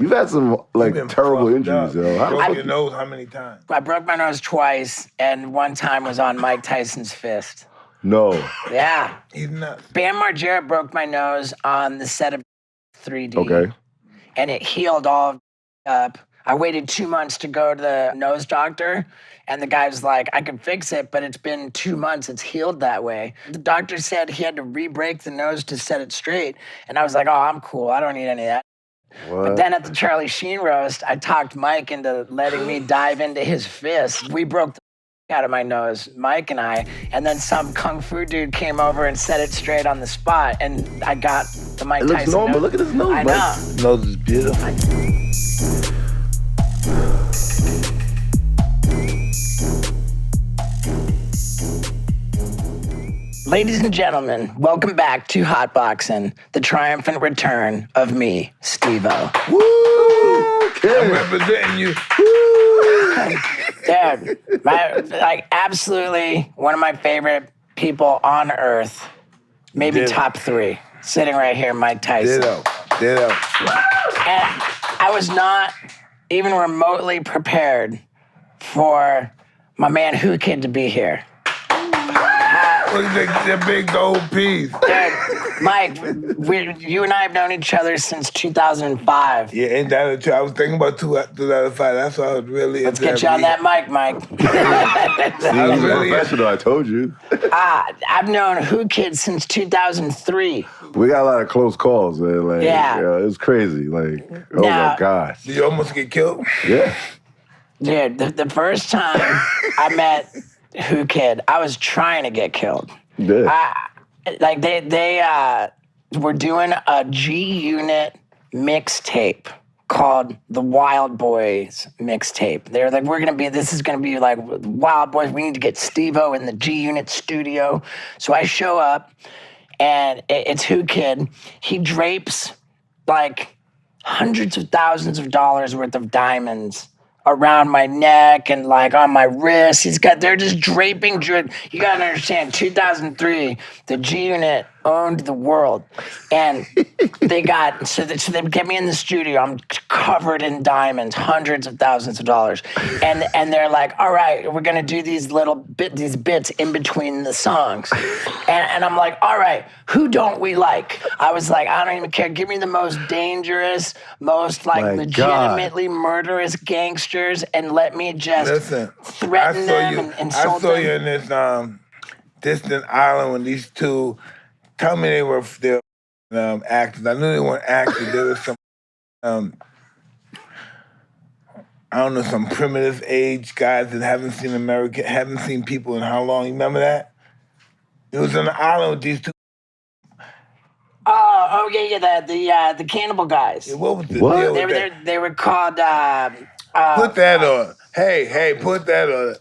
You've had some like terrible injuries, yo. Broke your nose how many times? I broke my nose twice, and one time was on Mike Tyson's fist. No. Yeah. He's nuts. Bam Margera broke my nose on the set of 3D. Okay. And it healed all up. I waited 2 months to go to the nose doctor, and the guy was like, I can fix it, but it's been 2 months. It's healed that way. The doctor said he had to re-break the nose to set it straight. And I was like, oh, I'm cool. I don't need any of that. What? But then at the Charlie Sheen roast, I talked Mike into letting me dive into his fist. We broke the out of my nose, Mike and I, and then some kung fu dude came over and set it straight on the spot, and I got the Mike Tyson. It looks normal. Nose. Look at his nose. I know. His nose is beautiful. Ladies and gentlemen, welcome back to Hotboxin, the triumphant return of me, Steve-O. Woo! Kid. I'm representing you. Dude, absolutely one of my favorite people on earth, maybe top 3, sitting right here, Mike Tyson. Ditto. And I was not even remotely prepared for my man Whoo Kid to be here. Look at the big gold piece. Dude, Mike, you and I have known each other since 2005. Yeah, ain't that true? I was thinking about 2005. That's why I was really. Let's get you on that mic, Mike. He's professional, I told you. I've known Whoo Kid since 2003. We got a lot of close calls, man. Like, Yeah. It was crazy. Like, oh my gosh. Did you almost get killed? Yeah. Dude, the first time I met Whoo Kid, I was trying to get killed. Yeah. They were doing a G-Unit mixtape called the Wild Boys mixtape. They were like, this is gonna be like Wild Boys. We need to get Steve-O in the G-Unit studio. So I show up, and it's Whoo Kid. He drapes like hundreds of thousands of dollars worth of diamonds around my neck and like on my wrists. They're just draping. You gotta understand, 2003, the G-Unit owned the world. And they get me in the studio. I'm covered in diamonds, hundreds of thousands of dollars. And they're like, all right, we're gonna do these bits in between the songs. And I'm like, all right, who don't we like? I was like, I don't even care. Give me the most dangerous, most legitimately murderous gangsters, and let me just threaten them and insult them. I saw you in this distant island when these two. Tell me they were actors. I knew they weren't actors. There was some, I don't know, some primitive age guys that haven't seen people in how long? You remember that? It was on the island with these two. Oh yeah, the cannibal guys. Yeah, what was the deal with that? They were called. Put that on. Hey, put that on.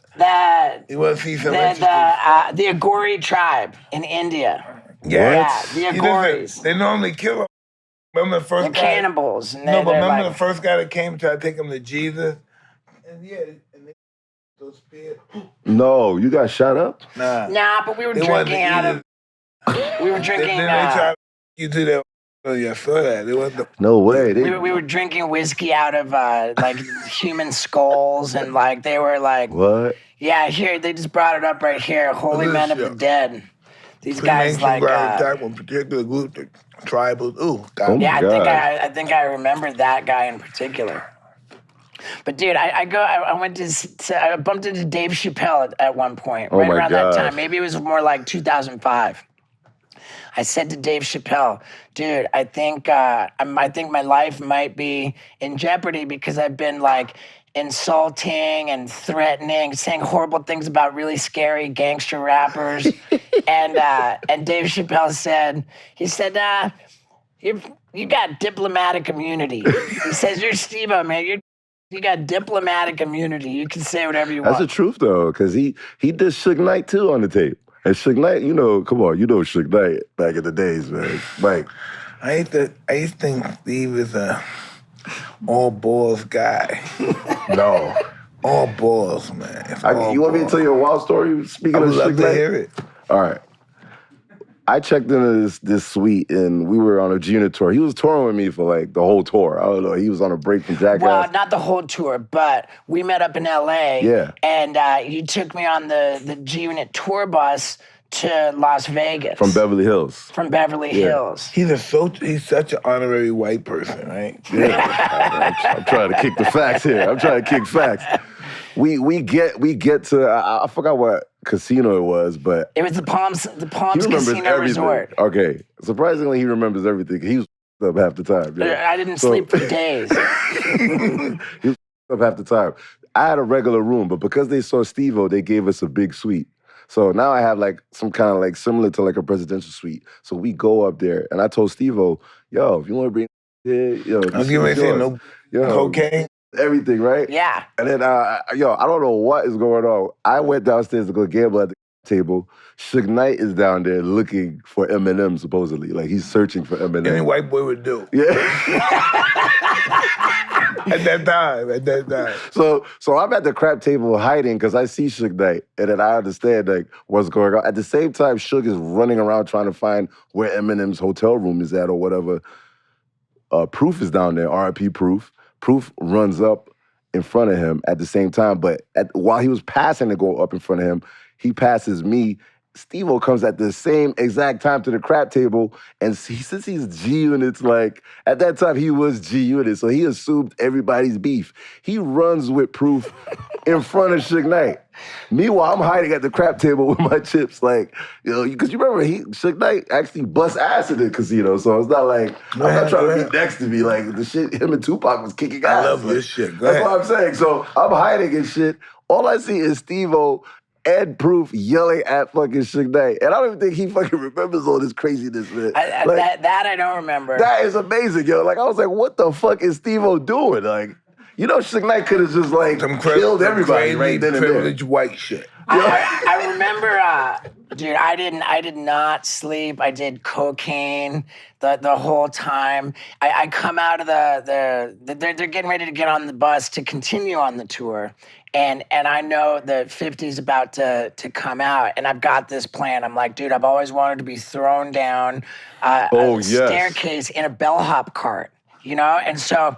You want to see some interesting? The Agori tribe in India. Yeah, the Agoris. They normally kill them. Remember the first guy? Cannibals. Remember the first guy that came to try to take him to Jesus? And they those spears. No, you got shot up? Nah, but we were drinking out of. We were drinking. Then they tried you do that. Oh yeah, I saw that. No way. We were drinking whiskey out of human skulls, and they were like. What? Yeah, here they just brought it up right here. Holy Men of the Dead. These guys attack one particular group, the tribal. Ooh, God. Yeah, I think I remember that guy in particular. But dude, I bumped into Dave Chappelle at one point, right around that time. Maybe it was more like 2005. I said to Dave Chappelle, dude, I think my life might be in jeopardy because I've been insulting and threatening, saying horrible things about really scary gangster rappers. and Dave Chappelle said, you got diplomatic immunity. He says, you're Steve-O, man. You got diplomatic immunity. You can say whatever you want. That's the truth, though, because he did Suge Knight, too, on the tape. And Suge Knight, come on, Suge Knight back in the days, man. Mike. I used to think Steve was a all balls guy. No. All balls, man. You want me to tell you a wild story? Speaking of Suge Knight? I would love to hear it. All right. I checked into this suite, and we were on a G-Unit tour. He was touring with me for like the whole tour. I don't know. He was on a break from Jackass. Well, not the whole tour, but we met up in L.A. Yeah. And you took me on the G-Unit tour bus to Las Vegas. From Beverly Hills. From Beverly Hills. He's such an honorary white person, right? Yeah. I'm trying to kick the facts here. I'm trying to kick facts. We get to I forgot what casino it was, but it was the Palms Casino everything. Resort. Okay, surprisingly, he remembers everything. He was up half the time. Yeah. I didn't sleep for days. He was up half the time. I had a regular room, but because they saw Steve-O, they gave us a big suite. So now I have like some kind of like similar to like a presidential suite. So we go up there, and I told Steve-O, yo, if you want to bring yo, I was getting ready to say no cocaine. Everything, right? Yeah. And then, I don't know what is going on. I went downstairs to go gamble at the table. Suge Knight is down there looking for M&M, supposedly. Like, he's searching for M&M. Any white boy would do. Yeah. At that time. So I'm at the crap table hiding because I see Suge Knight, and then I understand, like, what's going on. At the same time, Suge is running around trying to find where Eminem's hotel room is at or whatever. Proof is down there, R.I.P. Proof. Proof runs up in front of him at the same time, but while he was passing to go up in front of him, he passes me. Steve-O comes at the same exact time to the crap table, and since he's G-Unit's, like, at that time he was G-Unit, so he assumed everybody's beef. He runs with Proof in front of Suge Knight. Meanwhile, I'm hiding at the crap table with my chips, like, because you remember, Suge Knight actually bust ass in the casino, so it's not like, I'm not trying to be next to me, like, the shit, him and Tupac was kicking ass. I love like, this shit. That's what I'm saying. So I'm hiding and shit. All I see is Steve-O and Proof yelling at fucking Suge Knight. And I don't even think he fucking remembers all this craziness, man. That I don't remember. That is amazing, yo. Like, I was like, what the fuck is Steve-O doing? Like, Suge Knight could have just, like, killed everybody right then and there. Privileged white shit. I remember, dude, I did not sleep. I did cocaine the whole time. I come out of they're getting ready to get on the bus to continue on the tour. And I know that 50's about to come out, and I've got this plan. I'm like, dude, I've always wanted to be thrown down a staircase in a bellhop cart. And so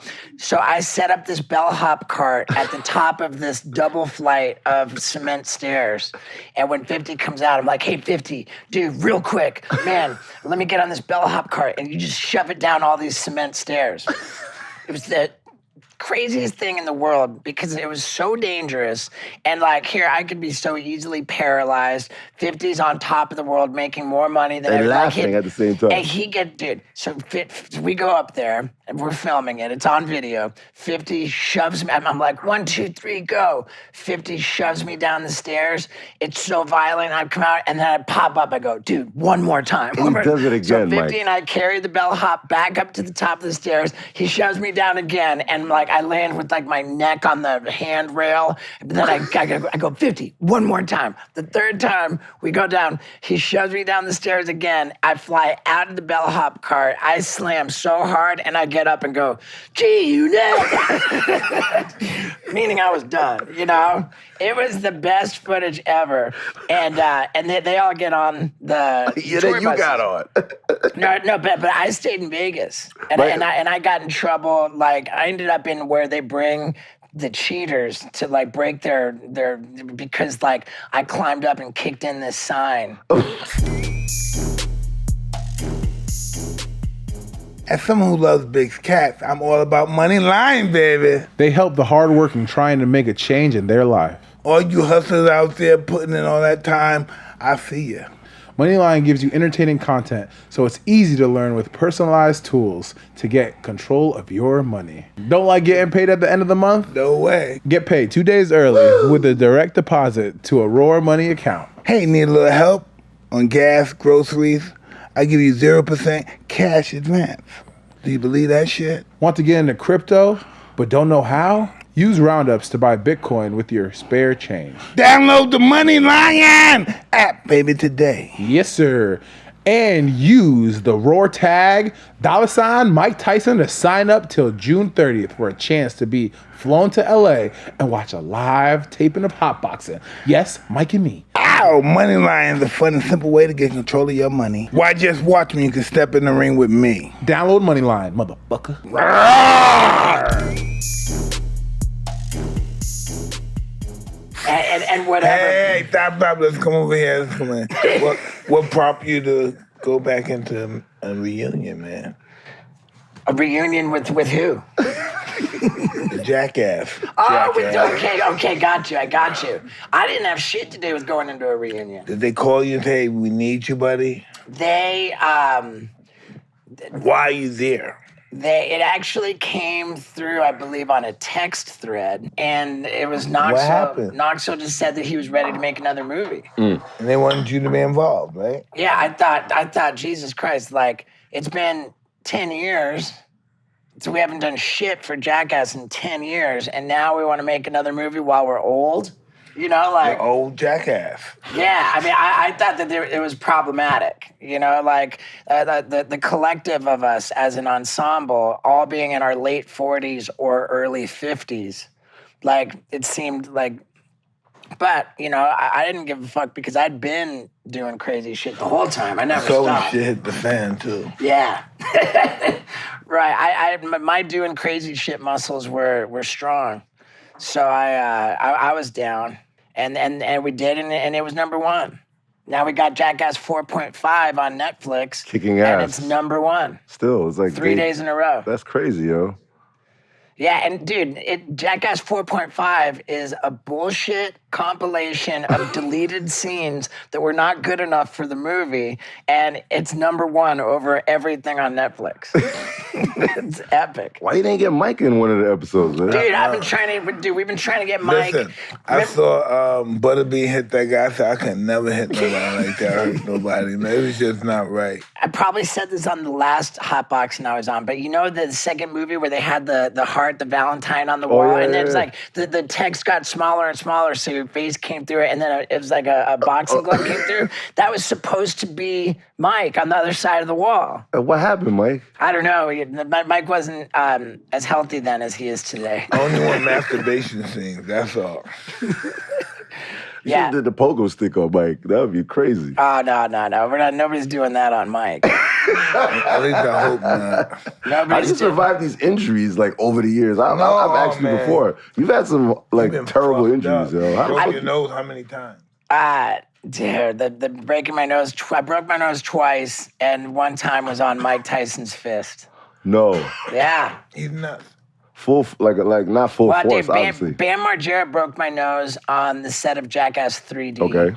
I set up this bellhop cart at the top of this double flight of cement stairs. And when 50 comes out, I'm like, hey, 50, dude, real quick, man, let me get on this bellhop cart. And you just shove it down all these cement stairs. It was the craziest thing in the world because it was so dangerous. And like, here, I could be so easily paralyzed. 50's on top of the world making more money than and laughing at the same time. And dude, so we go up there and we're filming it. It's on video. 50 shoves me. I'm like, 1, 2, 3, go. 50 shoves me down the stairs. It's so violent. I come out and then I pop up. I go, dude, one more time. He does it again, so 50 Mike. And I carry the bellhop back up to the top of the stairs. He shoves me down again. And like, I land with like my neck on the handrail. And then I go, 50, one more time. The third time we go down, he shoves me down the stairs again. I fly out of the bellhop cart. I slam so hard and I get up and go, G-Unit. Meaning I was done, It was the best footage ever. And they all get on the tour you buses. got on. No, but I stayed in Vegas. And I got in trouble. Like, I ended up in where they bring the cheaters to like break their because like I climbed up and kicked in this sign. As someone who loves big cats, I'm all about money line, baby. They help the hardworking trying to make a change in their life. All you hustlers out there putting in all that time, I see you. Moneyline gives you entertaining content, so it's easy to learn with personalized tools to get control of your money. Don't like getting paid at the end of the month? No way. Get paid 2 days early with a direct deposit to a Roar Money account. Hey, need a little help on gas, groceries? I give you 0% cash advance. Do you believe that shit? Want to get into crypto, but don't know how? Use Roundups to buy Bitcoin with your spare change. Download the Money Lion app, baby, today. Yes, sir. And use the Roar tag $ Mike Tyson to sign up till June 30th for a chance to be flown to LA and watch a live taping of Hotboxin. Yes, Mike and me. Wow, money line is a fun and simple way to get control of your money. Why just watch me? You can step in the ring with me. Download Moneyline, motherfucker. And whatever. Hey, stop. Let's come over here. Let's come in. What prompted you to go back into a reunion, man? A reunion with who? The Jackass. Oh, Jackass. okay, got you. I got you. I didn't have shit to do with going into a reunion. Did they call you and say, we need you, buddy? They, Why are you there? it actually came through, I believe, on a text thread, and it was What happened? Noxo just said that he was ready to make another movie. And they wanted you to be involved, right? Yeah, I thought, Jesus Christ, like, it's been 10 years, so we haven't done shit for Jackass in 10 years, and now we want to make another movie while we're old? You know, like... The old Jackass. Yeah, I mean, I thought that it was problematic, you know, like the collective of us as an ensemble all being in our late 40s or early 50s, like, it seemed like, but, you know, I didn't give a fuck because I'd been doing crazy shit the whole time. I never So stopped. shit hit the fan, too. Yeah. Right, my doing crazy shit muscles were strong. So I was down, and we did, and it was number one. Now we got Jackass 4.5 on Netflix. Kicking and ass. it's number one. Still, it's like 3 days in a row. That's crazy, yo. Yeah, and dude, Jackass 4.5 is a bullshit compilation of deleted scenes that were not good enough for the movie, and it's number one over everything on Netflix. It's epic. Why you didn't get Mike in one of the episodes, man? Dude, we've been trying to get Mike. Listen, I saw Butterbean hit that guy. I said, I can never hit nobody like that, hurt nobody. Man, it was just not right. I probably said this on the last Hotboxin I was on, but you know the second movie where they had the heart, the Valentine on the wall, yeah, and then it's yeah. like the text got smaller and smaller, so your face came through it, and then it was like a boxing glove came through. That was supposed to be Mike on the other side of the wall. What happened, Mike? I don't know. Mike wasn't as healthy then as he is today. I only want masturbation scenes, that's all. You should have did the pogo stick on Mike. That would be crazy. Oh, no. Nobody's doing that on Mike. At least I hope not. How do you survive these injuries like over the years? I've asked you man. before. You've had some like Been terrible fucked injuries, up. yo. Broke your nose how many times? Dude, the breaking my nose, I broke my nose twice, and one time was on Mike Tyson's fist. No. Yeah. He's nuts. Full, like not full Well, force, dude, obviously. Bam Margera broke my nose on the set of Jackass 3D. Okay.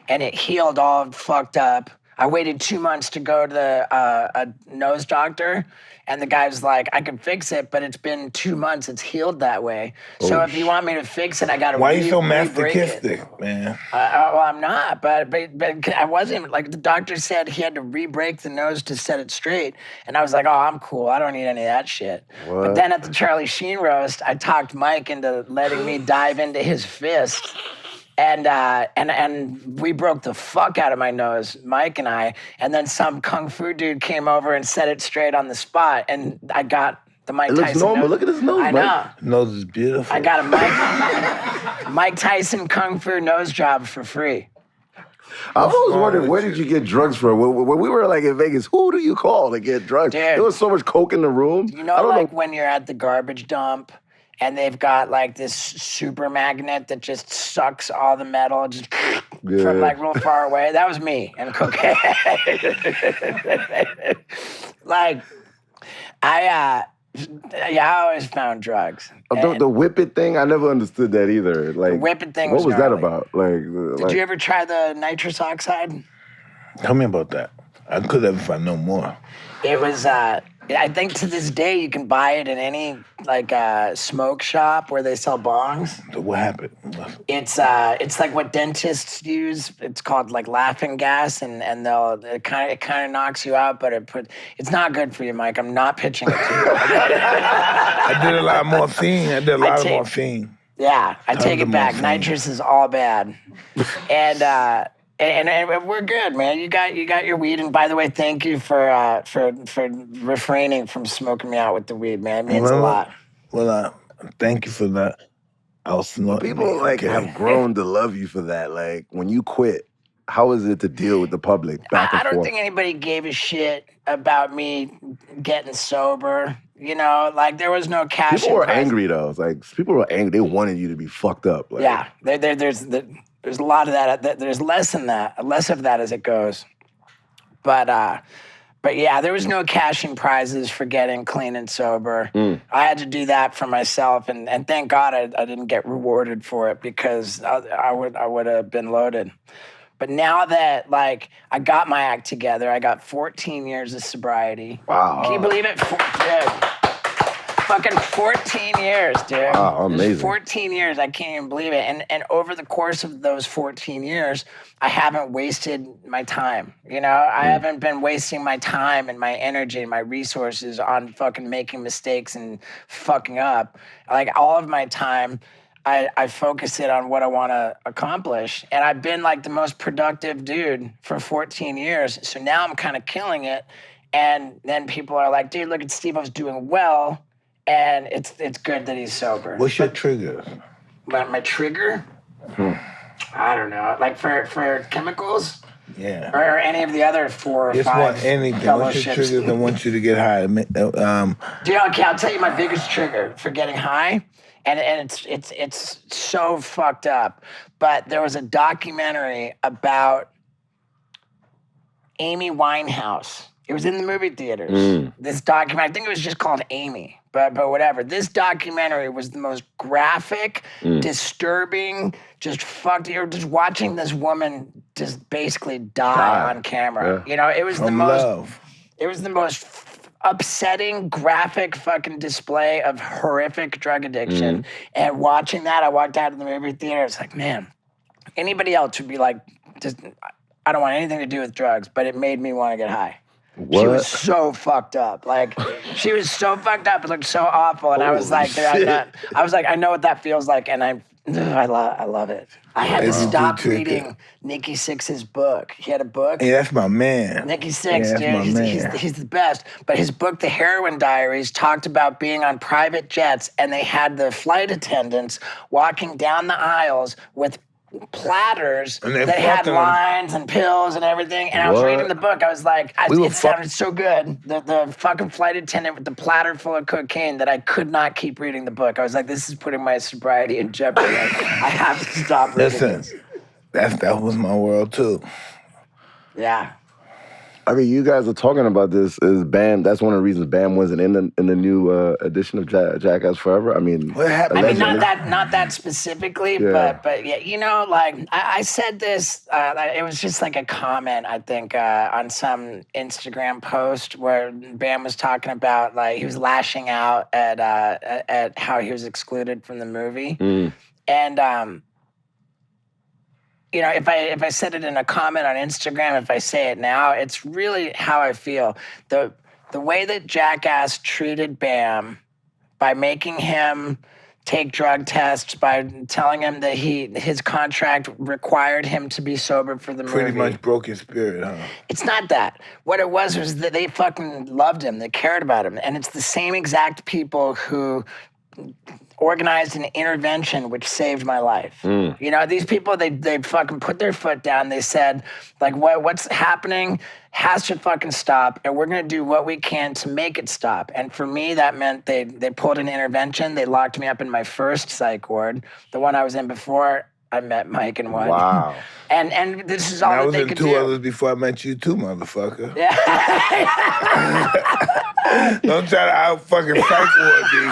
And it healed all fucked up. I waited 2 months to go to a nose doctor, and the guy was like, I can fix it, but it's been 2 months. It's healed that way. So if you want me to fix it, I got to Why you so re-break it. masochistic, man? Well, I'm not, but I wasn't. Like, the doctor said he had to re-break the nose to set it straight. And I was like, oh, I'm cool. I don't need any of that shit. What? But then at the Charlie Sheen roast, I talked Mike into letting me dive into his fist. And we broke the fuck out of my nose, Mike and I. And then some kung fu dude came over and set it straight on the spot. And I got the Mike It Tyson looks normal. nose. Look at his nose, I know. Nose is beautiful. I got a Mike Tyson kung fu nose job for free. I've always wrong wondered, with where you? did you get drugs from? When we were like in Vegas, who do you call to get drugs? Dude. There was so much coke in the room. You know, like when you're at the garbage dump and they've got like this super magnet that just sucks all the metal just from like real far away. That was me and cocaine. Like, I always found drugs. The whip it thing, I never understood that either. Like, The whip it thing what was was that gnarly. about? Did you ever try the nitrous oxide? Tell me about that. I could have if I know more. It was, I think to this day you can buy it in any like smoke shop where they sell bongs. So what happened? It's like what dentists use. It's called like laughing gas, and it kind of knocks you out, but it's not good for you, Mike. I'm not pitching it to you. I did a lot of morphine. I did a lot of morphine. Yeah, I take of it back. morphine. Nitrous is all bad, and we're good, man. You got your weed, and by the way, thank you for refraining from smoking me out with the weed, man. It means a lot. Well, thank you for that. I was snorting. People like have grown to love you for that. Like when you quit, how is it to deal with the public back and I don't forth? think anybody gave a shit about me getting sober. You know, like there was no cash. People were angry though. It's like people were angry. They wanted you to be fucked up. Like, Yeah, there's a lot of that. There's less of that as it goes. But yeah, there was no cashing prizes for getting clean and sober. I had to do that for myself, and thank God I didn't get rewarded for it because I would have been loaded. But now that like I got my act together, I got 14 years of sobriety. Wow. Can you believe it? Fucking 14 years, dude. Wow, amazing. 14 years, I can't even believe it. And over the course of those 14 years, I haven't wasted my time. You know, I haven't been wasting my time and my energy and my resources on fucking making mistakes and fucking up. Like all of my time, I focus it on what I want to accomplish. And I've been like the most productive dude for 14 years. So now I'm kind of killing it. And then people are like, dude, look at Steve-O's doing well. And it's good that he's sober. What's your trigger? My trigger? I don't know. Like for chemicals? Yeah. Or any of the other 4 or Just 5 want anything. What's your fellowships. trigger that wants you to get high? Dude, okay, I'll tell you my biggest trigger for getting high. And it's so fucked up. But there was a documentary about Amy Winehouse. It was in the movie theaters. This documentary, I think it was just called Amy, but whatever. This documentary was the most graphic, disturbing, just fucked. You're just watching this woman just basically die on camera. Yeah. You know, it was From love. It was the most upsetting, graphic fucking display of horrific drug addiction. And watching that, I walked out of the movie theater. It's like, man, anybody else would be like, just I don't want anything to do with drugs, but it made me want to get high. What? She was so fucked up. Like, she was so fucked up. It looked so awful. And I was like, I know what that feels like. And I love it. I had to stop reading Nikki Sixx's book. He had a book. Hey, that's my man. Nikki Sixx, Yeah, dude, he's the best. But his book, The Heroin Diaries, talked about being on private jets, and they had the flight attendants walking down the aisles with platters And they that had fucking- lines and pills and everything. And I was What? reading the book. I was like, were it sounded so good. The fucking flight attendant with the platter full of cocaine that I could not keep reading the book. I was like, this is putting my sobriety in jeopardy. Like, I have to stop reading Listen, this. that was my world too. Yeah. I mean, you guys are talking about this. Is Bam? That's one of the reasons Bam wasn't in the new edition of Jackass Forever. I mean, What happened? I mean, allegedly. not that specifically, Yeah. but yeah, you know, like I said this, it was just like a comment, I think, on some Instagram post where Bam was talking about, like, he was lashing out at how he was excluded from the movie. And, you know, if I said it in a comment on Instagram, if I say it now, it's really how I feel. The way that Jackass treated Bam by making him take drug tests, by telling him that his contract required him to be sober for the movie. Pretty much broke his spirit, huh? It's not that. What it was that they fucking loved him. They cared about him. And it's the same exact people who organized an intervention which saved my life. You know, these people, they fucking put their foot down. They said, like, what's happening has to fucking stop, and we're going to do what we can to make it stop. And for me, that meant they pulled an intervention. They locked me up in my first psych ward, the one I was in before I met Mike and one. Wow. And this is all I that was they in could 2 do. others before I met you too, motherfucker. Yeah. Don't try to out fucking psych ward me.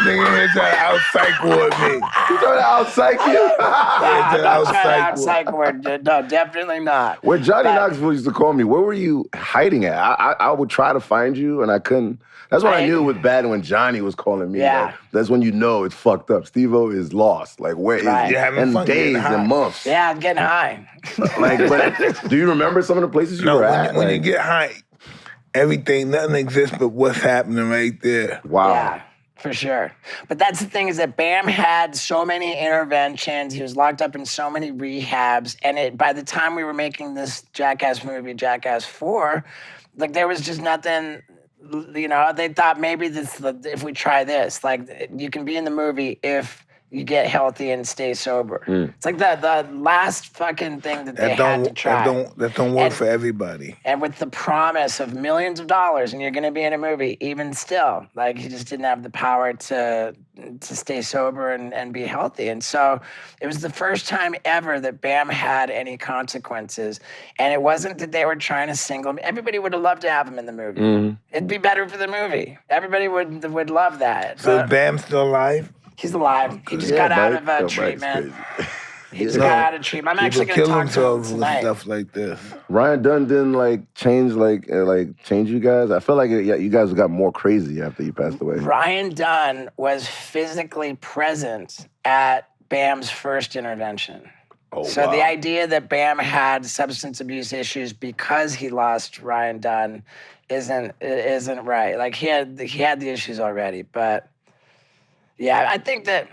Nigga here try to out psych ward me. You trying to out-psych you? Yeah, I'm not trying to psych out psych ward. No, definitely not. Where Johnny But- Knoxville used to call me, where were you hiding at? I would try to find you, and I couldn't. That's when I knew it was bad when Johnny was calling me. Yeah. Like, that's when you know it's fucked up. Steve-O is lost. Like, where is Right. he? You're having And fun getting days high. and months. Yeah, I'm getting high. Like, but do you remember some of the places you No, were when, at? you, when Like, you get high, nothing exists but what's happening right there. wow. Yeah, for sure. But that's the thing, is that Bam had so many interventions. He was locked up in so many rehabs. And by the time we were making this Jackass movie, Jackass 4, like, there was just nothing. You know, they thought maybe if we try this, like, you can be in the movie if you get healthy and stay sober. It's like the last fucking thing that they had to try. That don't work for everybody. And with the promise of millions of dollars and you're going to be in a movie, even still, like he just didn't have the power to stay sober and be healthy. And so it was the first time ever that Bam had any consequences. And it wasn't that they were trying to single him. Everybody would have loved to have him in the movie. It'd be better for the movie. Everybody would love that. So is Bam still alive? He's alive. He just got out of treatment. He just got out of treatment. I'm actually going to talk to him tonight. Stuff like this. Ryan Dunn didn't change you guys. I feel like you guys got more crazy after you passed away. Ryan Dunn was physically present at Bam's first intervention. So the idea that Bam had substance abuse issues because he lost Ryan Dunn isn't right. Like he had the issues already, but yeah, I think that.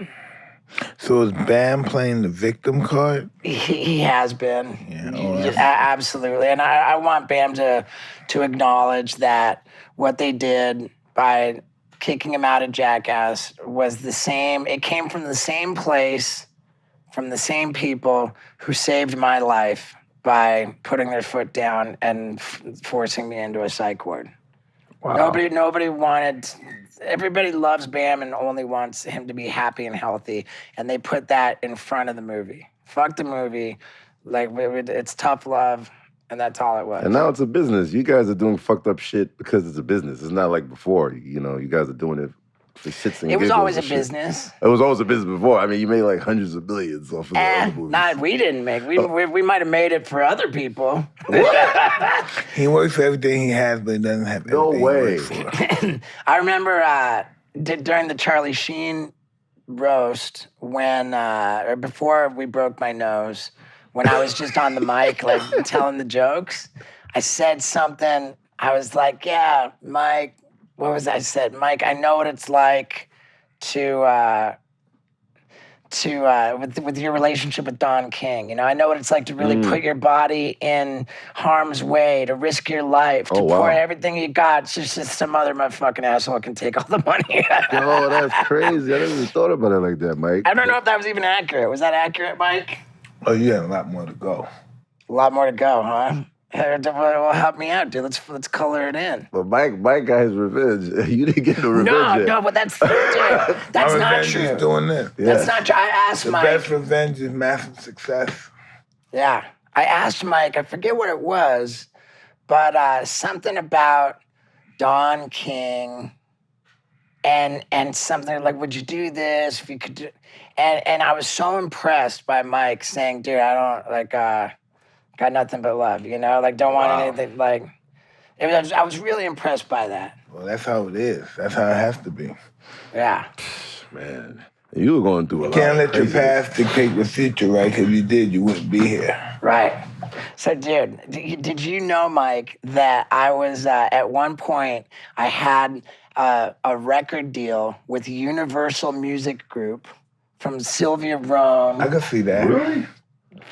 So is Bam playing the victim card? He has been. Yeah, absolutely. And I want Bam to acknowledge that what they did by kicking him out of Jackass was the same. It came from the same place, from the same people who saved my life by putting their foot down and forcing me into a psych ward. Wow. Nobody wanted. Everybody loves Bam and only wants him to be happy and healthy, and they put that in front of the movie. Fuck the movie. Like, it's tough love, and that's all it was. And now it's a business. You guys are doing fucked up shit because it's a business. It's not like before. You know, you guys are doing it for shits and giggles. It was always a shit. business. It was always a business before. I mean, you made like hundreds of billions off of the other movies. Nah, we didn't make. We might have made it for other people. He works for everything he has, but he doesn't have everything No way. he works for. I remember during the Charlie Sheen roast or before we broke my nose, when I was just on the mic, like telling the jokes, I said something. I was like, yeah, Mike, what was I said? Mike, I know what it's like with your relationship with Don King. You know, I know what it's like to really put your body in harm's way, to risk your life, to pour everything you got. It's just some other motherfucking asshole can take all the money. Oh, that's crazy. I never even thought about it like that, Mike. I don't know if that was even accurate. Was that accurate, Mike? Oh, you have a lot more to go. A lot more to go, huh? Well, help me out, dude. Let's color it in. But Mike got his revenge. You didn't get no revenge yet. No, but that's dude, that's not true. Is doing this. Yeah. That's not true. I asked Mike. The best revenge is massive success. Yeah, I asked Mike. I forget what it was, but something about Don King, and something like, would you do this if you could do? And I was so impressed by Mike saying, dude, I don't got nothing but love, you know? Like, don't want anything, like... I was really impressed by that. Well, that's how it is. That's how it has to be. Yeah. Man, you were going through a lot. You can't let your past dictate your future, right? Because if you did, you wouldn't be here. Right. So, dude, did you know, Mike, that I was, at one point, I had a record deal with Universal Music Group from Sylvia Rome. I can see that. Really?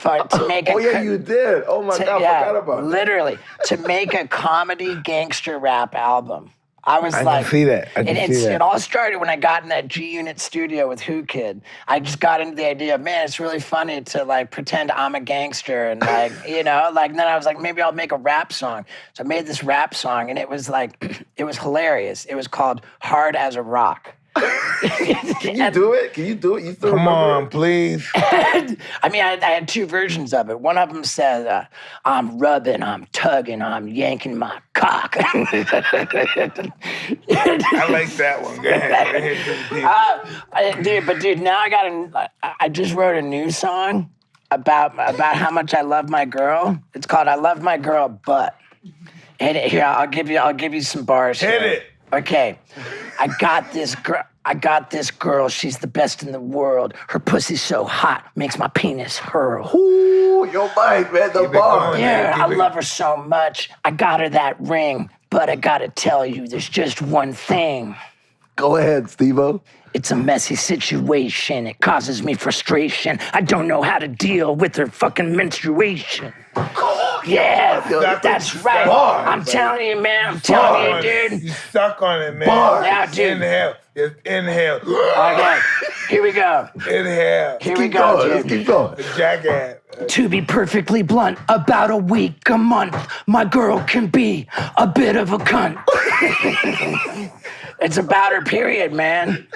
To make you did. Oh, my God, I forgot about that. Literally, to make a comedy gangster rap album. I can see that. It all started when I got in that G-Unit studio with Whoo Kid. I just got into the idea of, man, it's really funny to, like, pretend I'm a gangster and, like, you know, like, and then I was like, maybe I'll make a rap song. So I made this rap song, and it was, like, it was hilarious. It was called Hard as a Rock. Can you do it? You still Come on, please. I mean, I had two versions of it. One of them said, I'm rubbing, I'm tugging, I'm yanking my cock. I like that one. Go ahead. Dude, now I just wrote a new song about how much I love my girl. It's called I Love My Girl, But. And here, I'll give you some bars. Hit here. it. Okay, I got this girl. She's the best in the world. Her pussy's so hot, makes my penis hurl. Ooh, yo, Mike, man, the bar. Yeah, I love her so much. I got her that ring, but I gotta tell you, there's just one thing. Go ahead, Steve-O. It's a messy situation. It causes me frustration. I don't know how to deal with her fucking menstruation. Yeah, that's right. I'm telling you, man. I'm telling you, dude. You stuck on it, man. Yeah, dude. Inhale. Just inhale. Okay. Here we go. Inhale. Here we go, Let's dude. keep going. Jackass. To be perfectly blunt, about a week, a month, my girl can be a bit of a cunt. It's about her, period, man.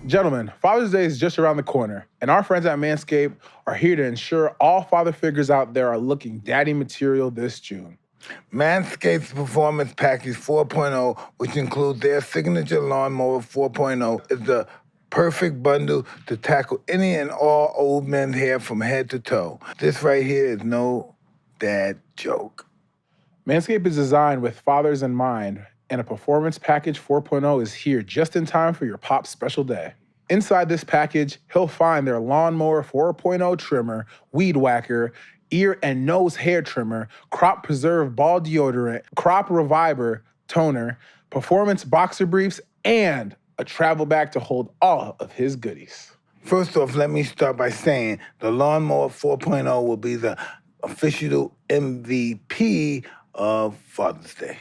Gentlemen, Father's Day is just around the corner, and our friends at Manscaped are here to ensure all father figures out there are looking daddy material this June. Manscaped's Performance Package 4.0, which includes their signature lawnmower 4.0, is the perfect bundle to tackle any and all old men's hair from head to toe. This right here is no dad joke. Manscaped is designed with fathers in mind, and a Performance Package 4.0 is here just in time for your pop's special day. Inside this package, he'll find their Lawnmower 4.0 trimmer, Weed Whacker, ear and nose hair trimmer, Crop Preserve ball deodorant, Crop Reviver toner, Performance boxer briefs, and a travel bag to hold all of his goodies. First off, let me start by saying the Lawnmower 4.0 will be the official MVP of Father's Day.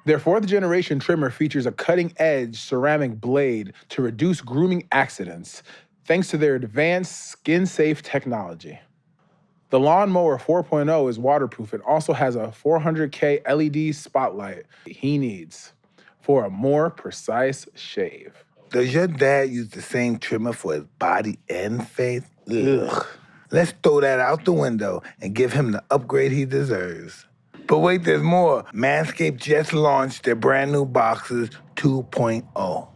Their fourth generation trimmer features a cutting-edge ceramic blade to reduce grooming accidents, thanks to their advanced skin-safe technology. The Lawnmower 4.0 is waterproof and also has a 400K LED spotlight he needs for a more precise shave. Does your dad use the same trimmer for his body and face? Ugh. Let's throw that out the window and give him the upgrade he deserves. But wait, there's more. Manscaped just launched their brand new Boxers 2.0.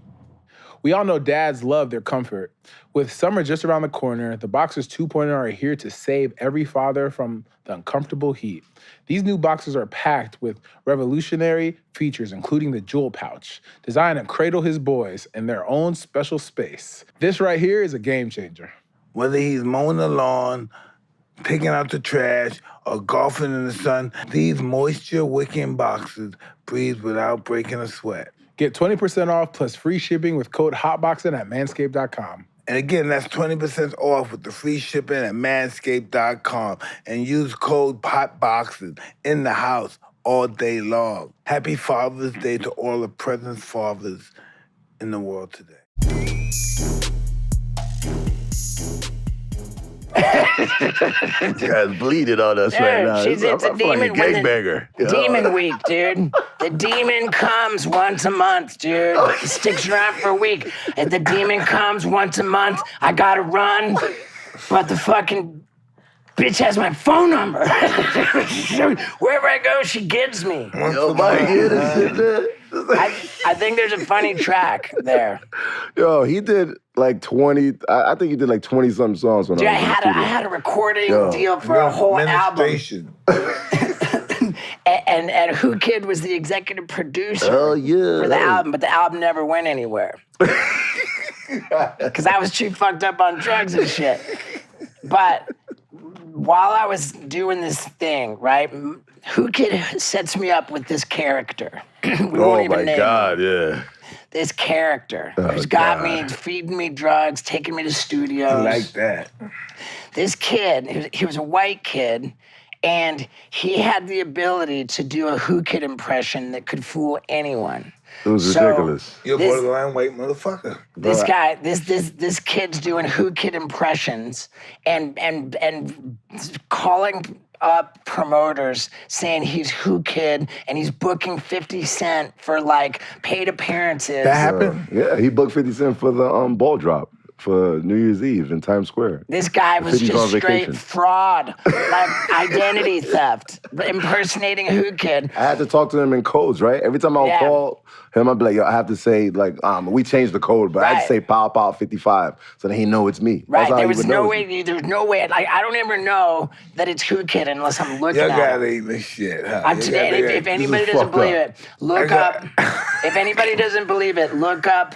We all know dads love their comfort. With summer just around the corner, the Boxers 2.0 are here to save every father from the uncomfortable heat. These new boxers are packed with revolutionary features, including the jewel pouch, designed to cradle his boys in their own special space. This right here is a game changer. Whether he's mowing the lawn, taking out the trash, or golfing in the sun, these moisture-wicking boxers breathe without breaking a sweat. Get 20% off plus free shipping with code Hotboxin at manscaped.com. And again, that's 20% off with the free shipping at manscaped.com. And use code HOTBOXIN in the house all day long. Happy Father's Day to all the present fathers in the world today. This guy's bleeding on us right now. It's a I feel like demon. gangbanger. Demon week, dude. The demon comes once a month, dude. He sticks around for a week. And the demon comes once a month. I gotta run, but the fucking bitch has my phone number. Wherever I go, she gets me. Yo, Mike, hear this shit, man? I think there's a funny track there. Yo, he did like 20, I think he did like 20-something songs when Dude, I was in the studio. I had a recording Yo. deal for a whole album. Administration. And Whoo Kid was the executive producer Oh, yeah. for the album, but the album never went anywhere. Because I was too fucked up on drugs and shit. But while I was doing this thing, right, Whoo Kid sets me up with this character. We won't even name him. Yeah. This character who's got me, feeding me drugs, taking me to studios. I like that. This kid, he was a white kid, and he had the ability to do a Whoo Kid impression that could fool anyone. It was So, ridiculous. You're a borderline white motherfucker. This guy, this kid's doing Whoo Kid impressions and calling up promoters saying he's Whoo Kid and he's booking 50 Cent for like paid appearences. That happened? Yeah, he booked 50 Cent for the ball drop for New Year's Eve in Times Square. This guy was 50's on just straight vacation. fraud, like identity theft, impersonating Whoo Kid. I had to talk to him in codes, right? Every time I would call him, I'd be like, yo, I have to say, like, we changed the code, but I had to say pow, pow, 55, so that he know it's me. Right, That's how there he was would no know way, it's me. there's no way, like, I don't ever know that it's Whoo Kid unless I'm looking Your at guy it. ain't this shit, huh? If anybody doesn't believe it, look up, if anybody doesn't believe it, look up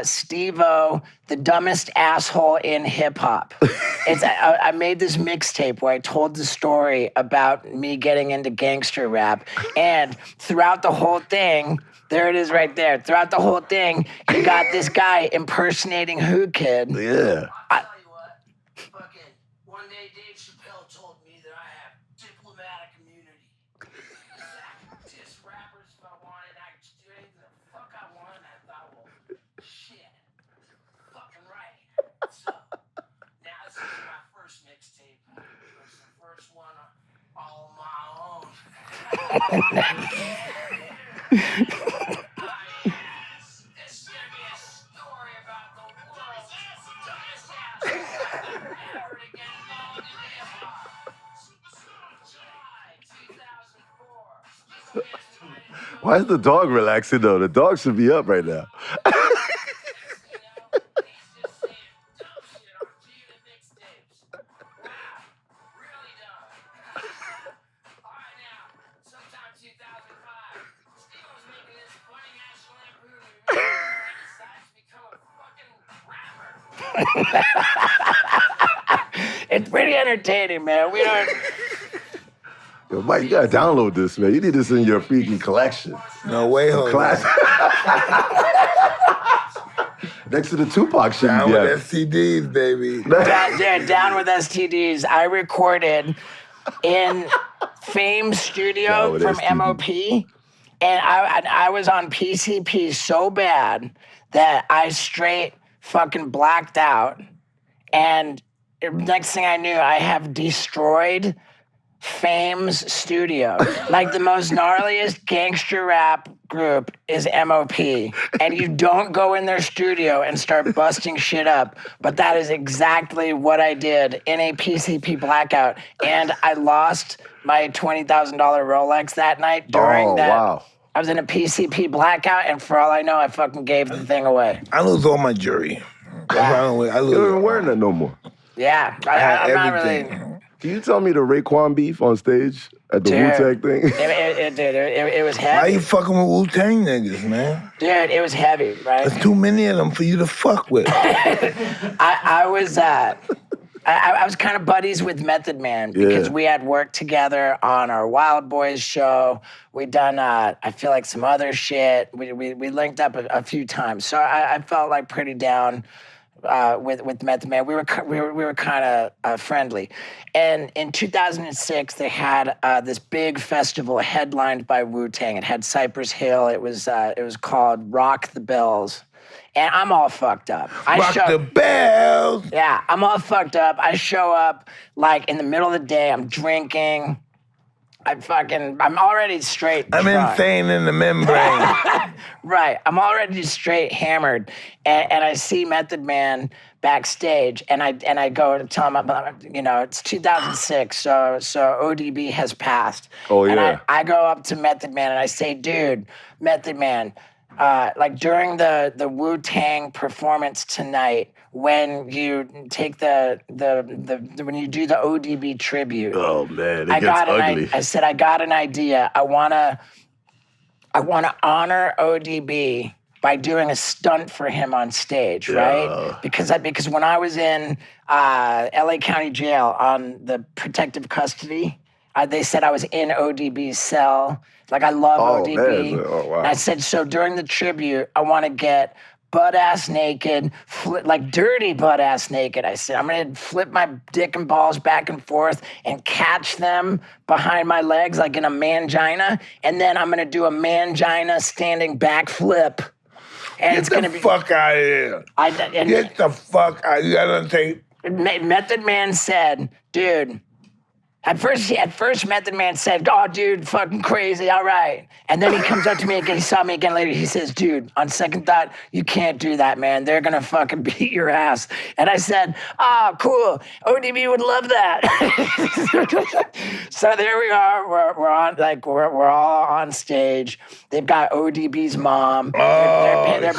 Steve-O, the dumbest asshole in hip-hop. I made this mixtape where I told the story about me getting into gangster rap, and throughout the whole thing, there it is right there. Throughout the whole thing, you got this guy impersonating Whoo Kid. Yeah. I'll tell you what, fucking one day Dave Chappelle told me that I have diplomatic immunity. I could diss rappers if I wanted. I could do anything the fuck I Why is the dog relaxing though? The dog should be up right now. It's pretty entertaining, man. We don't. Yo, Mike, you gotta download this, man. You need this in your freaking collection. No way, hold on. Class. Next to the Tupac shit. Down with STDs, baby. Down with STDs. I recorded in Fame Studio from STD. MOP, and I was on PCP so bad that I straight fucking blacked out. And next thing I knew, I have destroyed Fame's studio. Like the most gnarliest gangster rap group is MOP. And you don't go in their studio and start busting shit up. But that is exactly what I did in a PCP blackout. And I lost my $20,000 Rolex that night during that. Wow. I was in a PCP blackout, and for all I know, I fucking gave the thing away. I lose all my jewelry. I lose. You don't even wear that no more. Yeah, I'm not really. Can you tell me the Raekwon beef on stage at the WuTang thing? It was heavy. Why you fucking with Wu-Tang niggas, man? Dude, it was heavy, right? There's too many of them for you to fuck with. I was kind of buddies with Method Man because we had worked together on our Wild Boys show. We'd done, I feel like, some other shit. We linked up a few times. So I felt like pretty down with Method Man. We were kind of friendly. And in 2006, they had this big festival headlined by Wu-Tang. It had Cypress Hill. It was called Rock the Bells. And I'm all fucked up. Rock the bells. Yeah, I'm all fucked up. I show up like in the middle of the day. I'm drinking. I'm already straight I'm drunk. insane in the membrane. Right. I'm already straight hammered. And I see Method Man backstage, and I go to tell him about, it's 2006, so ODB has passed. Oh, yeah. And I go up to Method Man, and I say, dude, Method Man, like during the Wu-Tang performance tonight, when you take when you do the ODB tribute. Oh man, it gets ugly. I said, I got an idea. I wanna honor ODB by doing a stunt for him on stage, right? Because when I was in LA County Jail on the protective custody, they said I was in ODB's cell. Like, I love ODB. Man. Oh, wow. And I said, so during the tribute, I want to get butt-ass naked, like dirty butt-ass naked. I said, I'm going to flip my dick and balls back and forth and catch them behind my legs like in a mangina. And then I'm going to do a mangina standing back flip. And it's going to be... Get the fuck out of here. Get the fuck out. You got to take... Method Man said, dude... At first, Method Man said, oh, dude, fucking crazy, all right. And then he comes up to me again, he saw me again later, he says, dude, on second thought, you can't do that, man. They're gonna fucking beat your ass. And I said, cool, ODB would love that. So there we are, we're on, like, we're all on stage. They've got ODB's mom. They're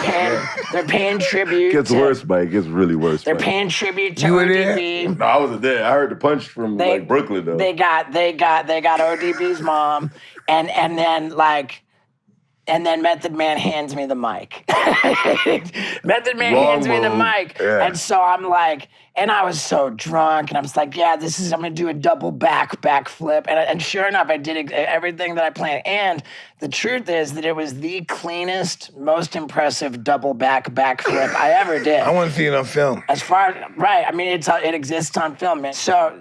paying tribute. It gets worse, Mike. It gets really worse. They're Mike. paying tribute to You were ODB. there? No, I wasn't there. I heard the punch from Brooklyn though. They got ODB's mom, and then Method Man hands me the mic. Method Man hands me the mic, and so I'm like, and I was so drunk, and I was like, yeah, I'm gonna do a double back flip, and sure enough, I did everything that I planned. And the truth is that it was the cleanest, most impressive double back flip I ever did. I want to see it on film. Right, I mean, it exists on film, man. So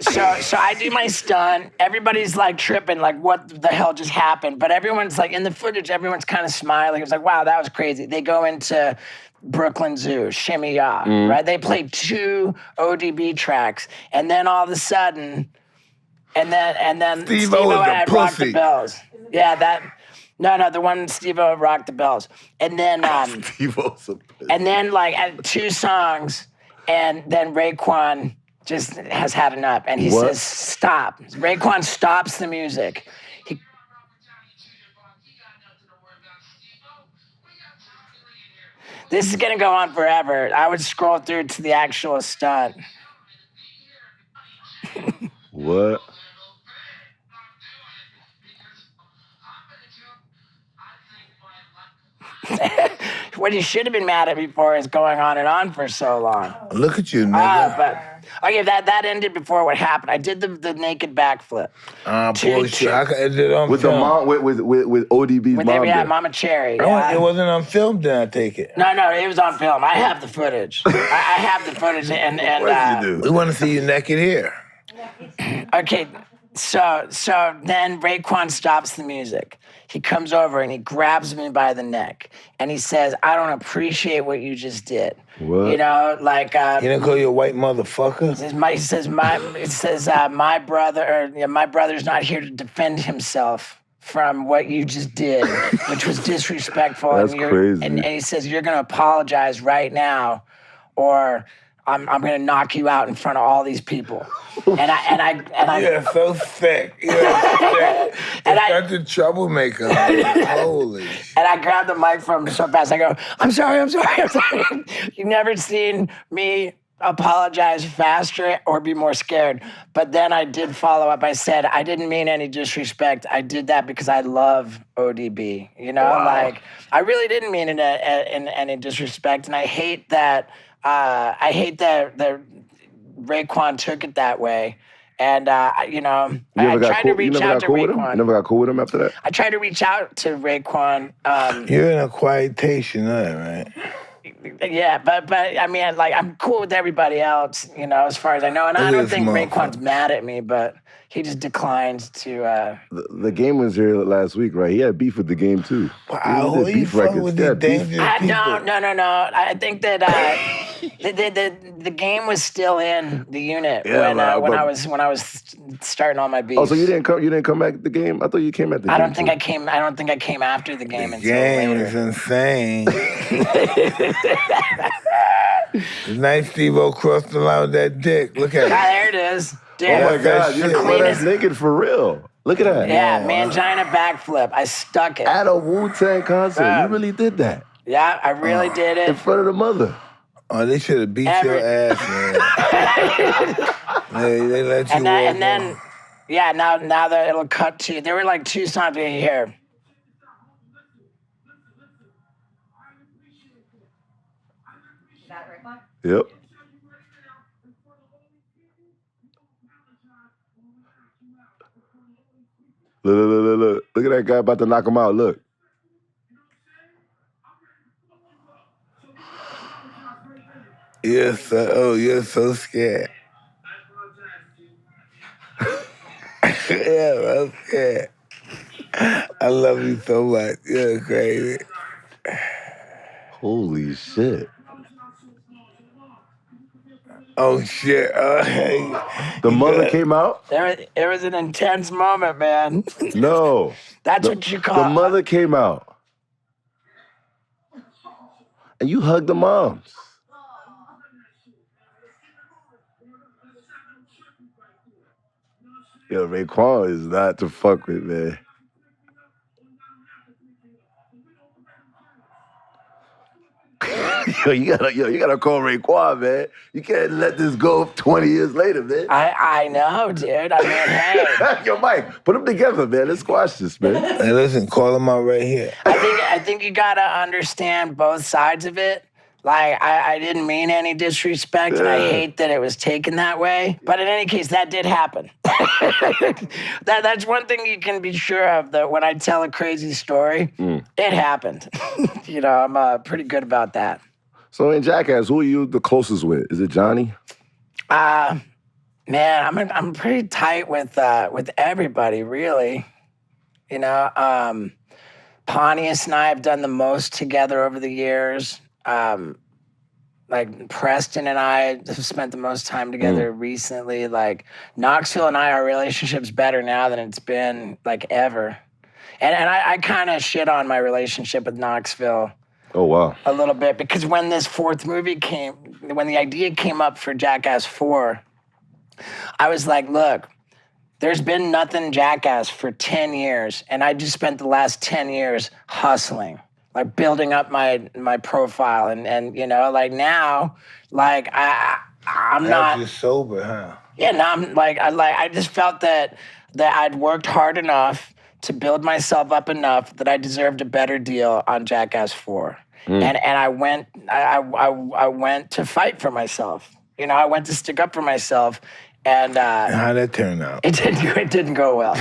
I do my stunt. Everybody's like tripping, like what the hell just happened? But everyone's like, in the footage, everyone's kind of smiling. It's like, wow, that was crazy. They go into Brooklyn Zoo, Shimmy Ya, right? They played 2 ODB tracks, and then all of a sudden, and then Steve-O is a had Rock the pussy. Bells. Yeah, that. No, the one Steve-O rocked the bells, and then Steve-O's a bitch. and then like at 2 songs, and then Raekwon just has had enough, and he What? says stop. Raekwon stops the music. He, this is gonna go on forever. I would scroll through to the actual stunt. What? What you should have been mad at before is going on and on for so long. Look at you, nigga. But okay, that ended before what happened. I did the naked backflip. Bullshit. I did it on With the film. mom, with ODB's With mom. yeah, there. Mama Cherry. It Yeah. wasn't on film, then I take it. No, it was on film. I have the footage. I have the footage, and Of course you We do. want to see you naked here. okay. So then Raekwon stops the music. He comes over and he grabs me by the neck and he says, "I don't appreciate what you just did." What? You know, like He didn't call you a white motherfucker? my brother's not here to defend himself from what you just did, which was disrespectful. That's crazy. And he says, "You're going to apologize right now, or I'm going to knock you out in front of all these people." And I You're so sick. You're sick. And You're such a troublemaker. Holy shit. And I grabbed the mic from him so fast. I go, I'm sorry. You've never seen me apologize faster or be more scared. But then I did follow up. I said, I didn't mean any disrespect. I did that because I love ODB. You know, like I really didn't mean it in any disrespect. And I hate that. That Raekwon took it that way. And, I tried to reach out to Raekwon. You never got cool with him after that? I tried to reach out to Raekwon. You're in a quietation, right? Yeah, but I mean, like, I'm cool with everybody else, you know, as far as I know. And I don't think Raekwon's mad at me, but he just declined to. The game was here last week, right? He had beef with the game too. Wow, who you fucking with these dangerous people? No. I think that the game was still in the unit when I was starting all my beefs. Oh, so you didn't come back at the game? I thought you came at the game. I don't think I came after the game The until game later. is insane. Nice Steve-O crossed the line with that dick. Look at it. There it is. Dude, Oh my that God, shit. you're clean naked for real. Look at that. yeah, mangina backflip. I stuck it. At a WuTang concert, you really did that Yeah, I really did in it. front of the mother. Oh, they should have beat your ass, man. they let you And walk then, on. yeah, now that it'll cut to, there were like 2 songs in here. Is that Raekwon? Yep. Look. Look at that guy about to knock him out. Look. You're so scared. Yeah, I'm scared. I love you so much. You're crazy. Holy shit. Oh, shit. The mother came out? It was an intense moment, man. No. That's what you call The mother came out. And you hugged the moms. Yo, Raekwon is not to fuck with, man. You gotta call Raekwon, man. You can't let this go 20 years later, man. I know, dude. I mean, hey. Yo, Mike, put them together, man. Let's squash this, man. Hey, listen, call him out right here. I think you gotta understand both sides of it. Like, I didn't mean any disrespect, and I hate that it was taken that way. But in any case, that did happen. That's one thing you can be sure of, that when I tell a crazy story, it happened. You know, I'm pretty good about that. So in Jackass, who are you the closest with? Is it Johnny? Man, I'm pretty tight with everybody, really. You know, Pontius and I have done the most together over the years. Like Preston and I have spent the most time together recently. Like Knoxville and I, our relationship's better now than it's been like ever. And I kind of shit on my relationship with Knoxville Oh, wow. a little bit because when this fourth movie when the idea came up for Jackass 4, I was like, look, there's been nothing Jackass for 10 years, and I just spent the last 10 years hustling, like building up my profile, and you know, like now, like I'm Now not you're sober, huh? Yeah, now I'm like I just felt that I'd worked hard enough to build myself up enough that I deserved a better deal on Jackass 4. And I went to fight for myself. You know, I went to stick up for myself, and How'd that turn out? it didn't go well.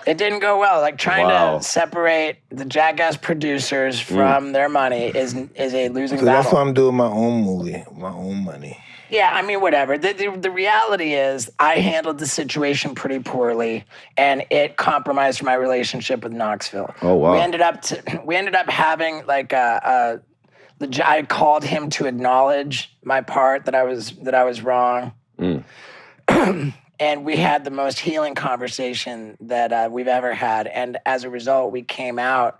It didn't go well. Like trying Wow. to separate the Jackass producers from their money is a losing So battle. that's why I'm doing my own movie, my own money. Yeah, I mean, whatever. The reality is I handled the situation pretty poorly, and it compromised my relationship with Knoxville. Oh, wow. We ended up having like I called him to acknowledge my part that I was wrong. And we had the most healing conversation that we've ever had. And as a result, we came out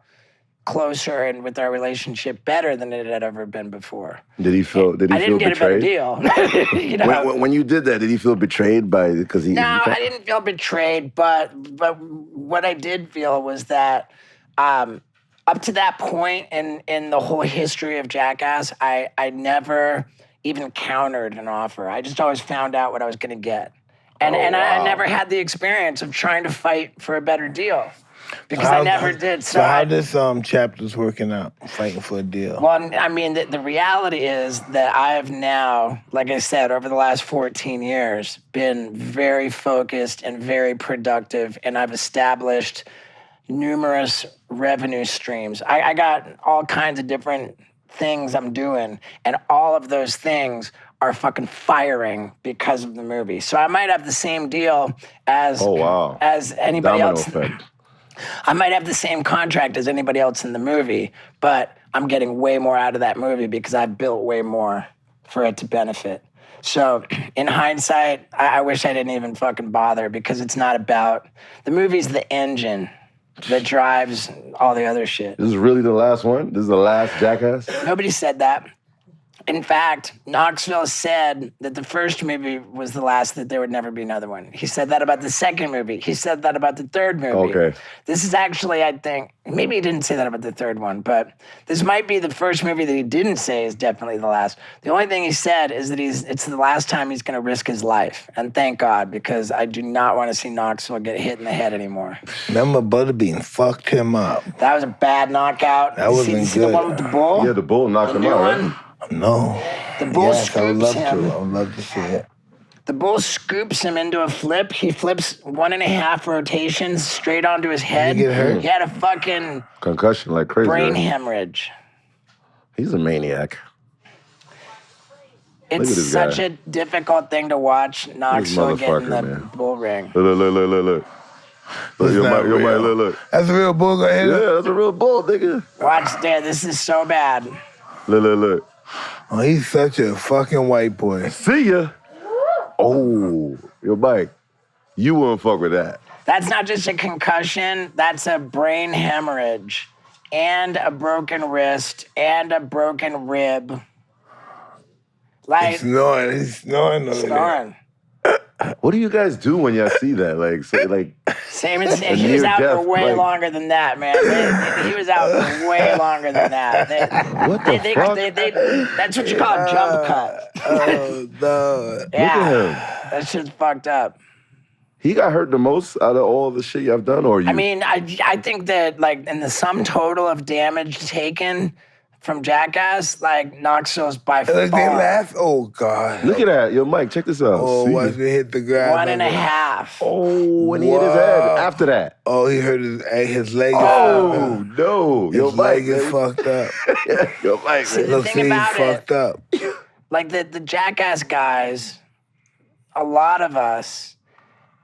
closer and with our relationship better than it had ever been before. Did he feel I didn't get betrayed? a better deal. You know? When you did that, did he feel betrayed because he? No, I didn't feel betrayed, but what I did feel was that up to that point in the whole history of Jackass, I never even countered an offer. I just always found out what I was going to get. And I never had the experience of trying to fight for a better deal because I never did. So how this chapter's working out, fighting for a deal? Well, I mean, the reality is that I have now, like I said, over the last 14 years, been very focused and very productive, and I've established numerous revenue streams. I got all kinds of different things I'm doing, and all of those things are fucking firing because of the movie. So I might have the same deal as anybody Domino else. effect. I might have the same contract as anybody else in the movie, but I'm getting way more out of that movie because I built way more for it to benefit. So in hindsight, I wish I didn't even fucking bother because it's not about, the movie's the engine that drives all the other shit. This is really the last one? This is the last Jackass? Nobody said that. In fact, Knoxville said that the first movie was the last, that there would never be another one. He said that about the second movie. He said that about the third movie. Okay. This is actually, I think, maybe he didn't say that about the third one, but this might be the first movie that he didn't say is definitely the last. The only thing he said is that it's the last time he's going to risk his life. And thank God, because I do not want to see Knoxville get hit in the head anymore. Remember Butterbean fucked him up. That was a bad knockout. That wasn't you see the good. one with the bull? Yeah, the bull knocked The him new out, one? right? No. The bull Yes, I would scoops love him. to. I would love to see it. The bull scoops him into a flip. He flips 1.5 rotations straight onto his head. Did he get hurt? He had a fucking Concussion like crazy. brain right? hemorrhage. He's a maniac. It's at this such guy. a difficult thing to watch Knoxville get in the motherfucker, man. bull ring. Look. Look, It's your not mic, real. look. That's a real bull gonna hit him? Yeah, that's a real bull, nigga. Watch there. This is so bad. Look. Oh, he's such a fucking white boy. See ya. Oh, your Mike. You wouldn't fuck with that. That's not just a concussion. That's a brain hemorrhage and a broken wrist and a broken rib. Like, He's snoring over there. snoring. What do you guys do when y'all see that? Same as he was out for death, way like- longer than that, man. He was out for way longer than that. What the fuck? That's what you call a jump cut. Oh, no. Yeah, that shit's fucked up. He got hurt the most out of all the shit y'all done, or you? I mean, I think that like in the sum total of damage taken from Jackass, like Knoxville's by Look, they far laugh. Oh, God. look at that. Yo, Mike, check this out. Oh, See? once we hit the ground. 1.5. Oh, when he hit his head Wow. after that. Oh, he hurt his leg. Oh, no. His Yo, Mike. leg is fucked up. Yo, Mike. The Look, thing see, he's about it- fucked up. Like the Jackass guys, a lot of us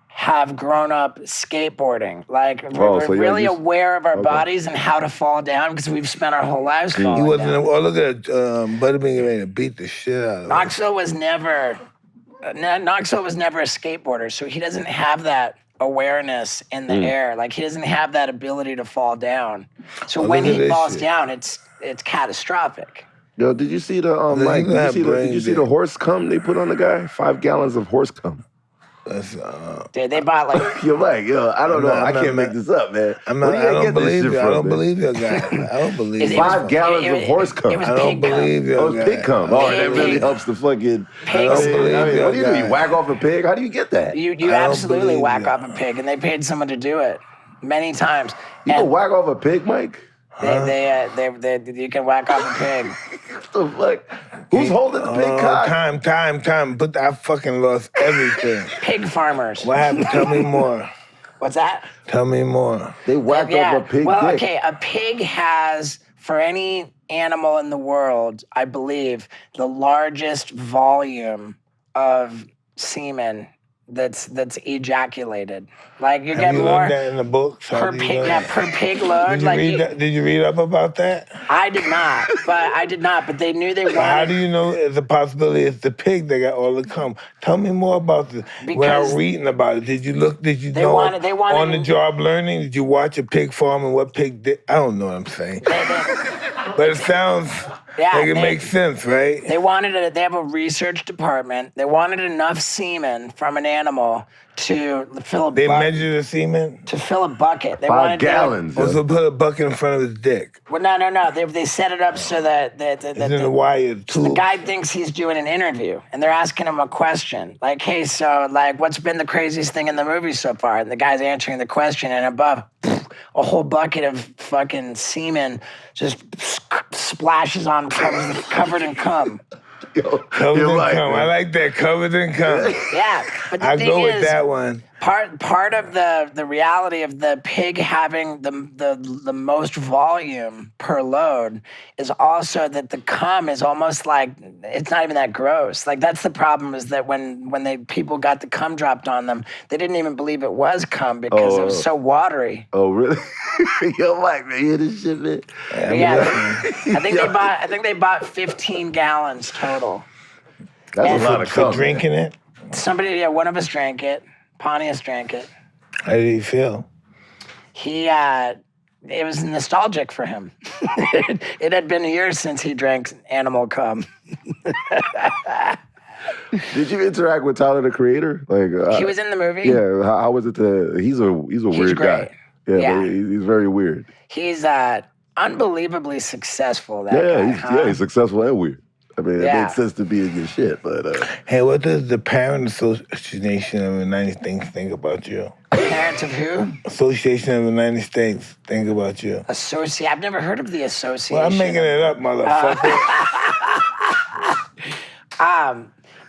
have grown up skateboarding. Like we're so you're really used- aware of our okay. bodies and how to fall down because we've spent our whole lives falling He wasn't. down. Oh, look at Butterbean ready to beat the shit out of him. Knoxville was never a skateboarder, so he doesn't have that awareness in the air. Like he doesn't have that ability to fall down. So Oh, when look at he this falls shit. down, it's catastrophic. Yo, did you see the Look, Mike? he Did you got see the brain dead. horse cum they put on the guy? 5 gallons of horse cum. That's, Dude, they bought like Yo, Mike, yo, I don't know. I'm I not- can't make this up, man. I'm Where not, do you I don't get this believe shit you. from, I don't man? believe your guy. I don't believe It you. was- 5 gallons it of horse cum. it was I don't pig cum. believe your Oh, guy. it's pig cum. I Oh, don't that really believe- helps the fucking. Pigs. I don't believe what do you do? your You guy. whack off a pig? How do you get that? You I don't absolutely believe whack you. off a pig, and they paid someone to do it many times. You can And whack off a pig, Mike? they you can whack off a pig. What the fuck? Who's holding the pig cock? Time. But I fucking lost everything. Pig farmers. What happened? Tell me more. What's that? Tell me more. They whacked off a pig Well, dick. okay, a pig has, for any animal in the world, I believe, the largest volume of semen that's ejaculated. Like you Have get you more learned that in the books? How per do you pig. learn Yeah, that? per pig load. Did you Like read that? Did you read up about that? I did not. But they knew they wanted. How do you know it's a possibility it's the pig that got all the cum? Tell me more about this. Without Because reading about it, did you look? Did you they know wanted- they wanted- on the job learning? Did you watch a pig farm and what pig did? I don't know what I'm saying, but it sounds Yeah, like it they- makes sense, right? They wanted it. They have a research department. They wanted enough semen from an animal to fill a They bucket. measure the semen. To fill a bucket. They 5 wanted gallons. yo. Also, put a bucket in front of his dick. Well, no. They set it up so that It's in the wire the tube. guy thinks he's doing an interview, and they're asking him a question like, "Hey, so like, what's been the craziest thing in the movie so far?" And the guy's answering the question, and above, a whole bucket of fucking semen just splashes on, covered in cum. Yo, Covered you're in right, cum. man. I like that. Covered in cum. Yeah, but the I thing go is, with that one. Part of the reality of the pig having the most volume per load is also that the cum is almost like it's not even that gross. Like that's the problem is that when people got the cum dropped on them, they didn't even believe it was cum because it was so watery. Oh, really? Yo, Mike, man, you hear this shit, man? Yeah, I think they bought 15 gallons total. That's a lot of For cum. drinking it. One of us drank it. Pontius drank it. How did he feel? It was nostalgic for him. It had been years since he drank animal cum. Did you interact with Tyler, the Creator? Like He was in the movie. Yeah, how was it? He's a weird great. guy. Yeah, Yeah. but he's very weird. He's unbelievably successful, that guy. Huh? He's successful and weird. I mean, it Yeah. makes sense to be in your shit, but Hey, what does the Parent Association of the United States think about you? Parents of who? Association of the United States think about you? I've never heard of the association. Well, I'm making it up, motherfucker.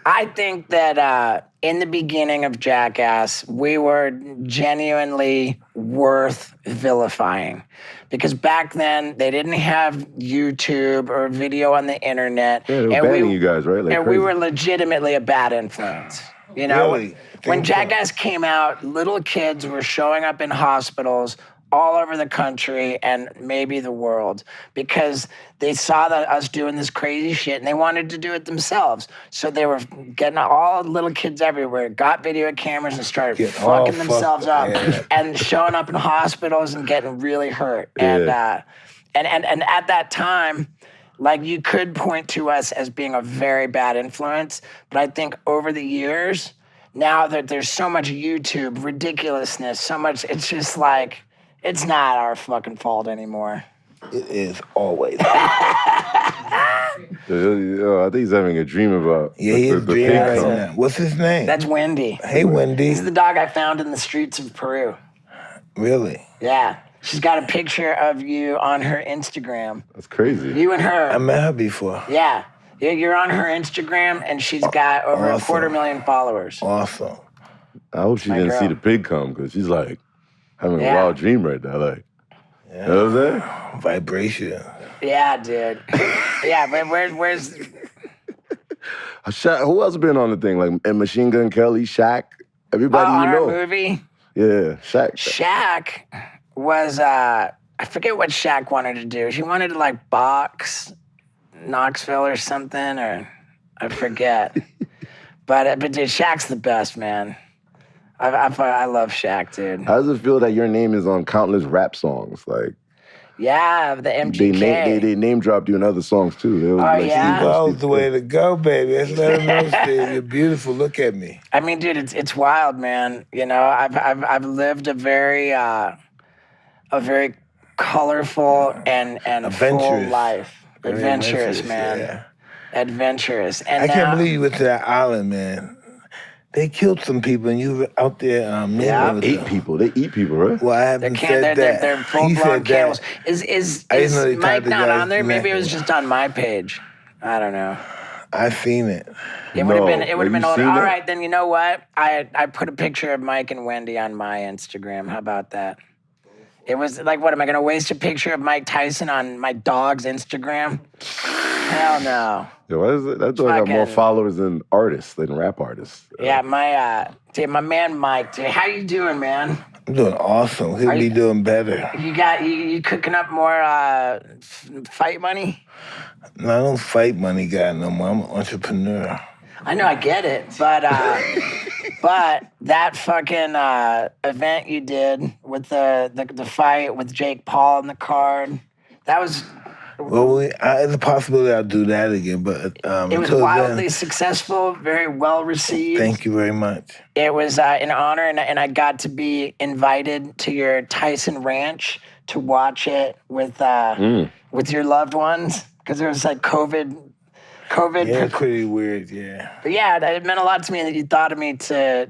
I think that in the beginning of Jackass, we were genuinely worth vilifying. Because back then, they didn't have YouTube or video on the internet. yeah, they were banning you guys, right? Like And crazy. we were legitimately a bad influence. You know, Really? when Think so? Jackass came out, little kids were showing up in hospitals all over the country and maybe the world because they saw that us doing this crazy shit and they wanted to do it themselves. So they were getting all little kids everywhere, got video cameras and started Get all fucking themselves fucked, up yeah. and showing up in hospitals and getting really hurt. Yeah. And at that time, like you could point to us as being a very bad influence, but I think over the years, now that there's so much YouTube ridiculousness, so much, it's just like, it's not our fucking fault anymore. It is always. I think he's having a dream about Yeah, he is the dreaming pig right cum. now. What's his name? That's Wendy. Hey, Wendy. This is the dog I found in the streets of Peru. Really? Yeah. She's got a picture of you on her Instagram. That's crazy. You and her. I met her before. Yeah. You're on her Instagram, and she's got over Awesome. 250,000 followers. Awesome. I hope she My didn't see girl. the pig cum because she's like having Yeah. a wild dream right now. Like, you know what I'm saying? Vibration. Yeah, dude. Yeah, but where's Who else been on the thing? Like and Machine Gun Kelly, Shaq, everybody on you our know. movie? Yeah, Shaq. Shaq was I forget what Shaq wanted to do. He wanted to like box Knoxville or something, or I forget. but dude, Shaq's the best, man. I love Shaq, dude. How does it feel that your name is on countless rap songs? Like, Yeah, the MGK. they name dropped you in other songs too. They was Oh, yeah? Steve O's the way to go, baby. Let's let him know, Steve. You're beautiful. Look at me. I mean, dude, it's wild, man. You know, I've lived a very colorful and full Adventurous. life. Very Adventurous, man. Yeah. Adventurous. And I now, can't believe you went to that island, man. They killed some people and you were out there mingling Yeah. with Eat them. people. They eat people, right? Well, I haven't said that. they're full He blown said cannibals. that. Is I didn't know they tied Mike the not guy's on there? Maybe it neck. was just on my page. I don't know. I seen it. It would have No. been. It would have Have been. you All seen right, that? then you know what? I put a picture of Mike and Wendy on my Instagram. How about that? It was like, what am I gonna waste a picture of Mike Tyson on my dog's Instagram? Hell no. Yeah, why is it? That dog got more Fucking- followers than rap artists. Yeah, my man Mike. Dude, how you doing, man? I'm doing awesome. He'll Are be you- doing better. You cooking up more fight money? No, I don't fight money guy no more. I'm an entrepreneur. I know, I get it, but that fucking event you did with the fight with Jake Paul in the card, that was Well, it's a possibility I'll do that again, but it was until wildly then, successful, very well received. thank you very much. It was an honor, and I got to be invited to your Tyson Ranch to watch it with your loved ones because there was like COVID. Yeah, pretty weird, yeah. But yeah, it meant a lot to me that you thought of me to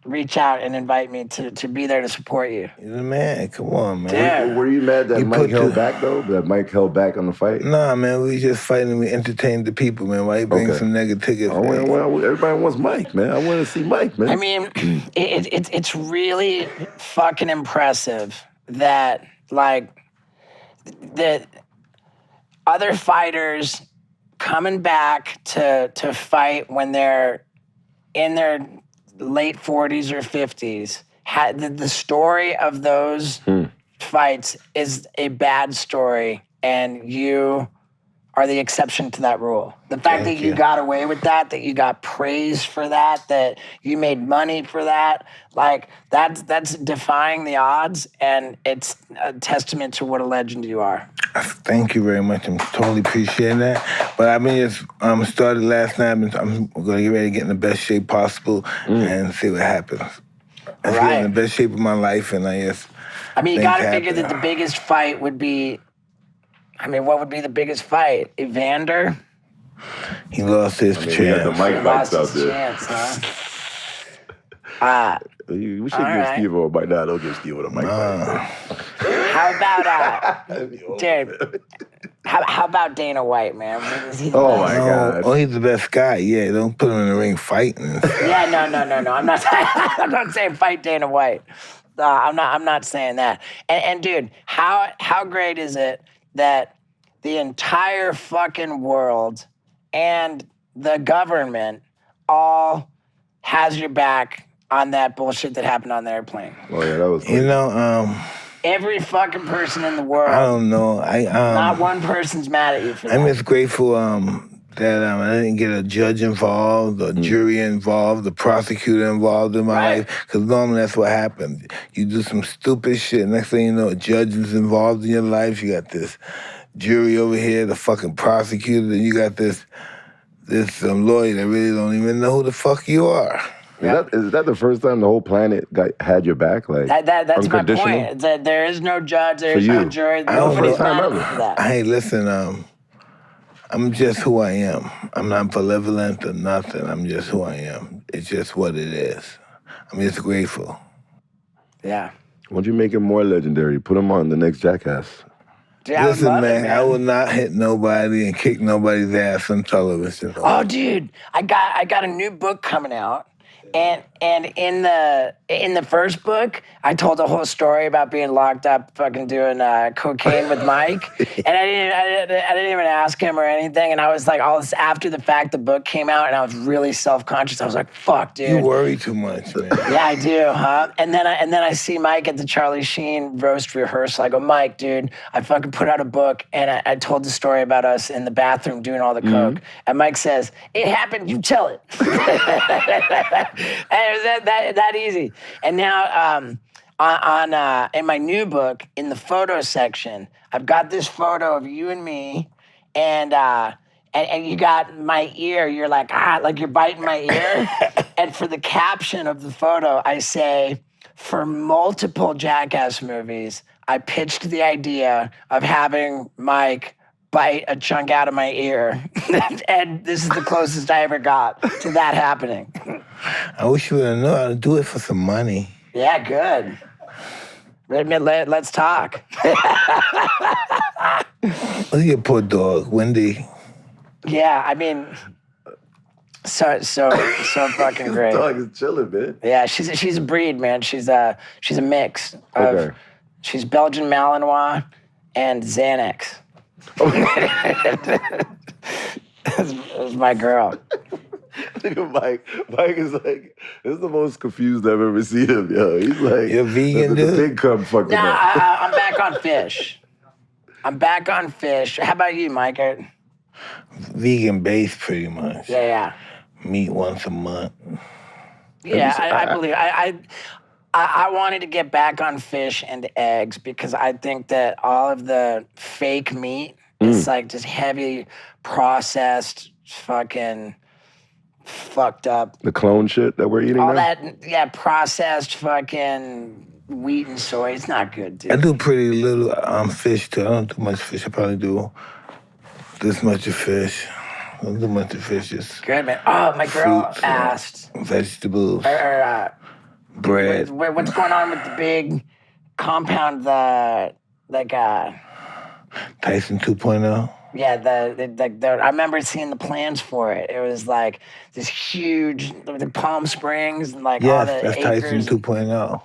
reach out and invite me to be there to support you. You're the man. Come on, man. Yeah. Were you mad that You Mike put held the- back though? That Mike held back on the fight? Nah, man, we just fighting. We entertain the people, man. Why you bring Okay. some negativity? Everybody wants Mike, man. I want to see Mike, man. I mean, it's really fucking impressive that like the other fighters coming back to fight when they're in their late 40s or 50s. The story of those fights is a bad story, and you are the exception to that rule. The fact Thank that you you. got away with that you got praise for that you made money for that, like that's defying the odds, and it's a testament to what a legend you are. Thank you very much. I'm totally appreciating that. But I've been just started last night. I'm going to get ready to get in the best shape possible and see what happens. I'm Right. in the best shape of my life, and I just. I mean, you Things got to figure happen. that the biggest fight would be. I mean, what would be the biggest fight? Evander He lost his We got the chance. Mike lost fights out his there. chance, huh? We should All give right. Steve-O a Mike. Nah, don't give Steve-O a Mike fight. How about dude? How about Dana White, man? Is he the Oh, best? my God. Oh, he's the best guy. Yeah, don't put him in the ring fighting. Yeah, no. I'm not. I'm not saying fight Dana White. I'm not saying that. And dude, how great is it that the entire fucking world and the government all has your back on that bullshit that happened on the airplane? Oh, yeah, that was You know, Every fucking person in the I world, don't know. not one person's mad at you for that. I'm just grateful that I didn't get a judge involved, a jury involved, the prosecutor involved in my Right. life. Because normally that's what happens. You do some stupid shit. Next thing you know, a judge is involved in your life. You got this jury over here, the fucking prosecutor, and you got this lawyer that really don't even know who the fuck you are. Is that the first time the whole planet had your back? Like That's my unconditional? point. That there is no judge, there is no you. jury. I don't Nobody's know. mad at Time you ever. for that. Hey, listen, I'm just who I am. I'm not malevolent or nothing. I'm just who I am. It's just what it is. I'm just grateful. Yeah. Why don't you make him more legendary? Put him on the next Jackass. Dude, I would Listen, love man, it, I will not hit nobody and kick nobody's ass on television. Oh, dude, I got a new book coming out, and in the first book, I told a whole story about being locked up, fucking doing cocaine with Mike, and I didn't even ask him or anything, and I was like, all this after the fact, the book came out, and I was really self-conscious. I was like, fuck, dude. You worry too much, man. Yeah, I do, huh? And then I see Mike at the Charlie Sheen roast rehearsal. I go, Mike, dude, I fucking put out a book, and I told the story about us in the bathroom doing all the coke. And Mike says, it happened, you tell it. was that easy. And now in my new book, in the photo section, I've got this photo of you and me, and you got my ear. You're like you're biting my ear. And for the caption of the photo, I say, for multiple Jackass movies, I pitched the idea of having Mike bite a chunk out of my ear. And this is the closest I ever got to that happening. I wish you would have known how to do it for some money. Yeah, good. Let's talk. Look at your poor dog, Wendy. Yeah, I mean, so fucking great. This dog is chilling, man. Yeah, she's a breed, man. She's a mix of she's Belgian Malinois and Xanax. That's my girl. Look at Mike. Mike is like, this is the most confused I've ever seen him, yo. He's like, you're vegan, the dude? big cub fucking Nah, up. I'm back on fish. How about you, Mike? Vegan based, pretty much. Yeah. Meat once a month. Yeah, I believe. I wanted to get back on fish and eggs because I think that all of the fake meat is like just heavy, processed, fucking fucked up. The clone shit that we're eating All now? that, processed fucking wheat and soy. It's not good, dude. I do pretty little fish, too. I don't do much fish. I probably do this much of fish. I don't do much of fish. Just Good, man. Oh, my girl fruits, asked. vegetables, bread. What's going on with the big compound, Tyson 2.0. Yeah, I remember seeing the plans for it. It was like this huge, the Palm Springs and like all the Yes, that's acres. Tyson 2.0.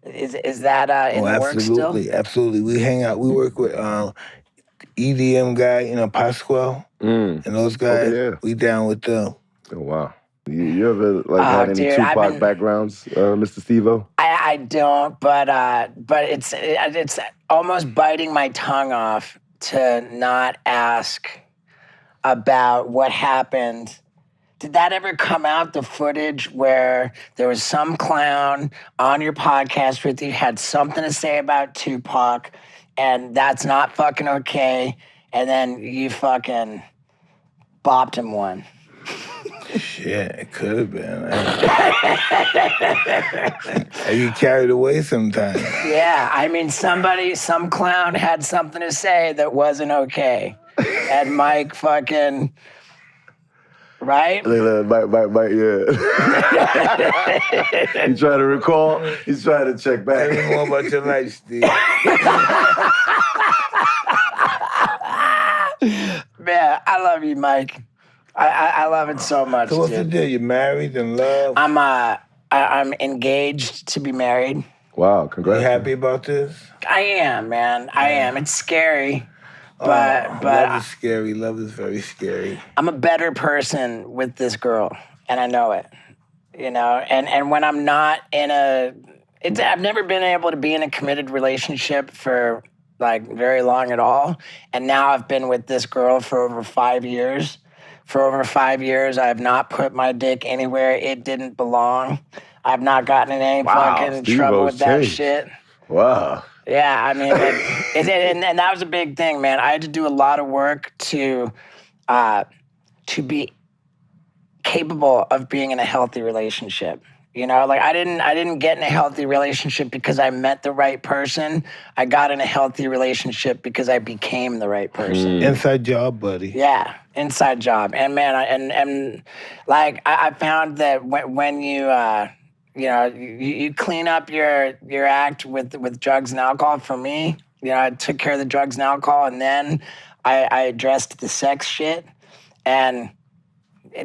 Is that in the works still? Absolutely. We hang out. We work with EDM guy, Pasquale, and those guys. Okay, yeah. We down with them. Oh, wow. You ever had any dude, Tupac backgrounds, Mr. Steve-O? I don't, but it's almost biting my tongue off to not ask about what happened. Did that ever come out, the footage where there was some clown on your podcast with you, had something to say about Tupac, and that's not fucking okay, and then you fucking bopped him one? Shit, it could have been. I get carried away sometimes. Yeah, I mean, some clown had something to say that wasn't okay. And Mike fucking, right? Mike, yeah. He's trying to recall. He's trying to check back. Tell me more about your life, Steve. Man, I love you, Mike. I love it so much. So what's the dude. deal? You married and love? I'm engaged to be married. Wow, You congrats. happy about this? I am, man. I am. It's scary, but love is scary. Love is very scary. I'm a better person with this girl, and I know it. And when I'm not I've never been able to be in a committed relationship for like very long at all. And now I've been with this girl for over 5 years. For over 5 years, I have not put my dick anywhere it didn't belong. I've not gotten in any fucking trouble with that shit. Wow. Yeah, I mean, and that was a big thing, man. I had to do a lot of work to be capable of being in a healthy relationship. I didn't get in a healthy relationship because I met the right person. I got in a healthy relationship because I became the right person. Inside job, buddy. Yeah, inside job. And man, I found that when you you clean up your act with drugs and alcohol. For me, I took care of the drugs and alcohol, and then I addressed the sex shit, and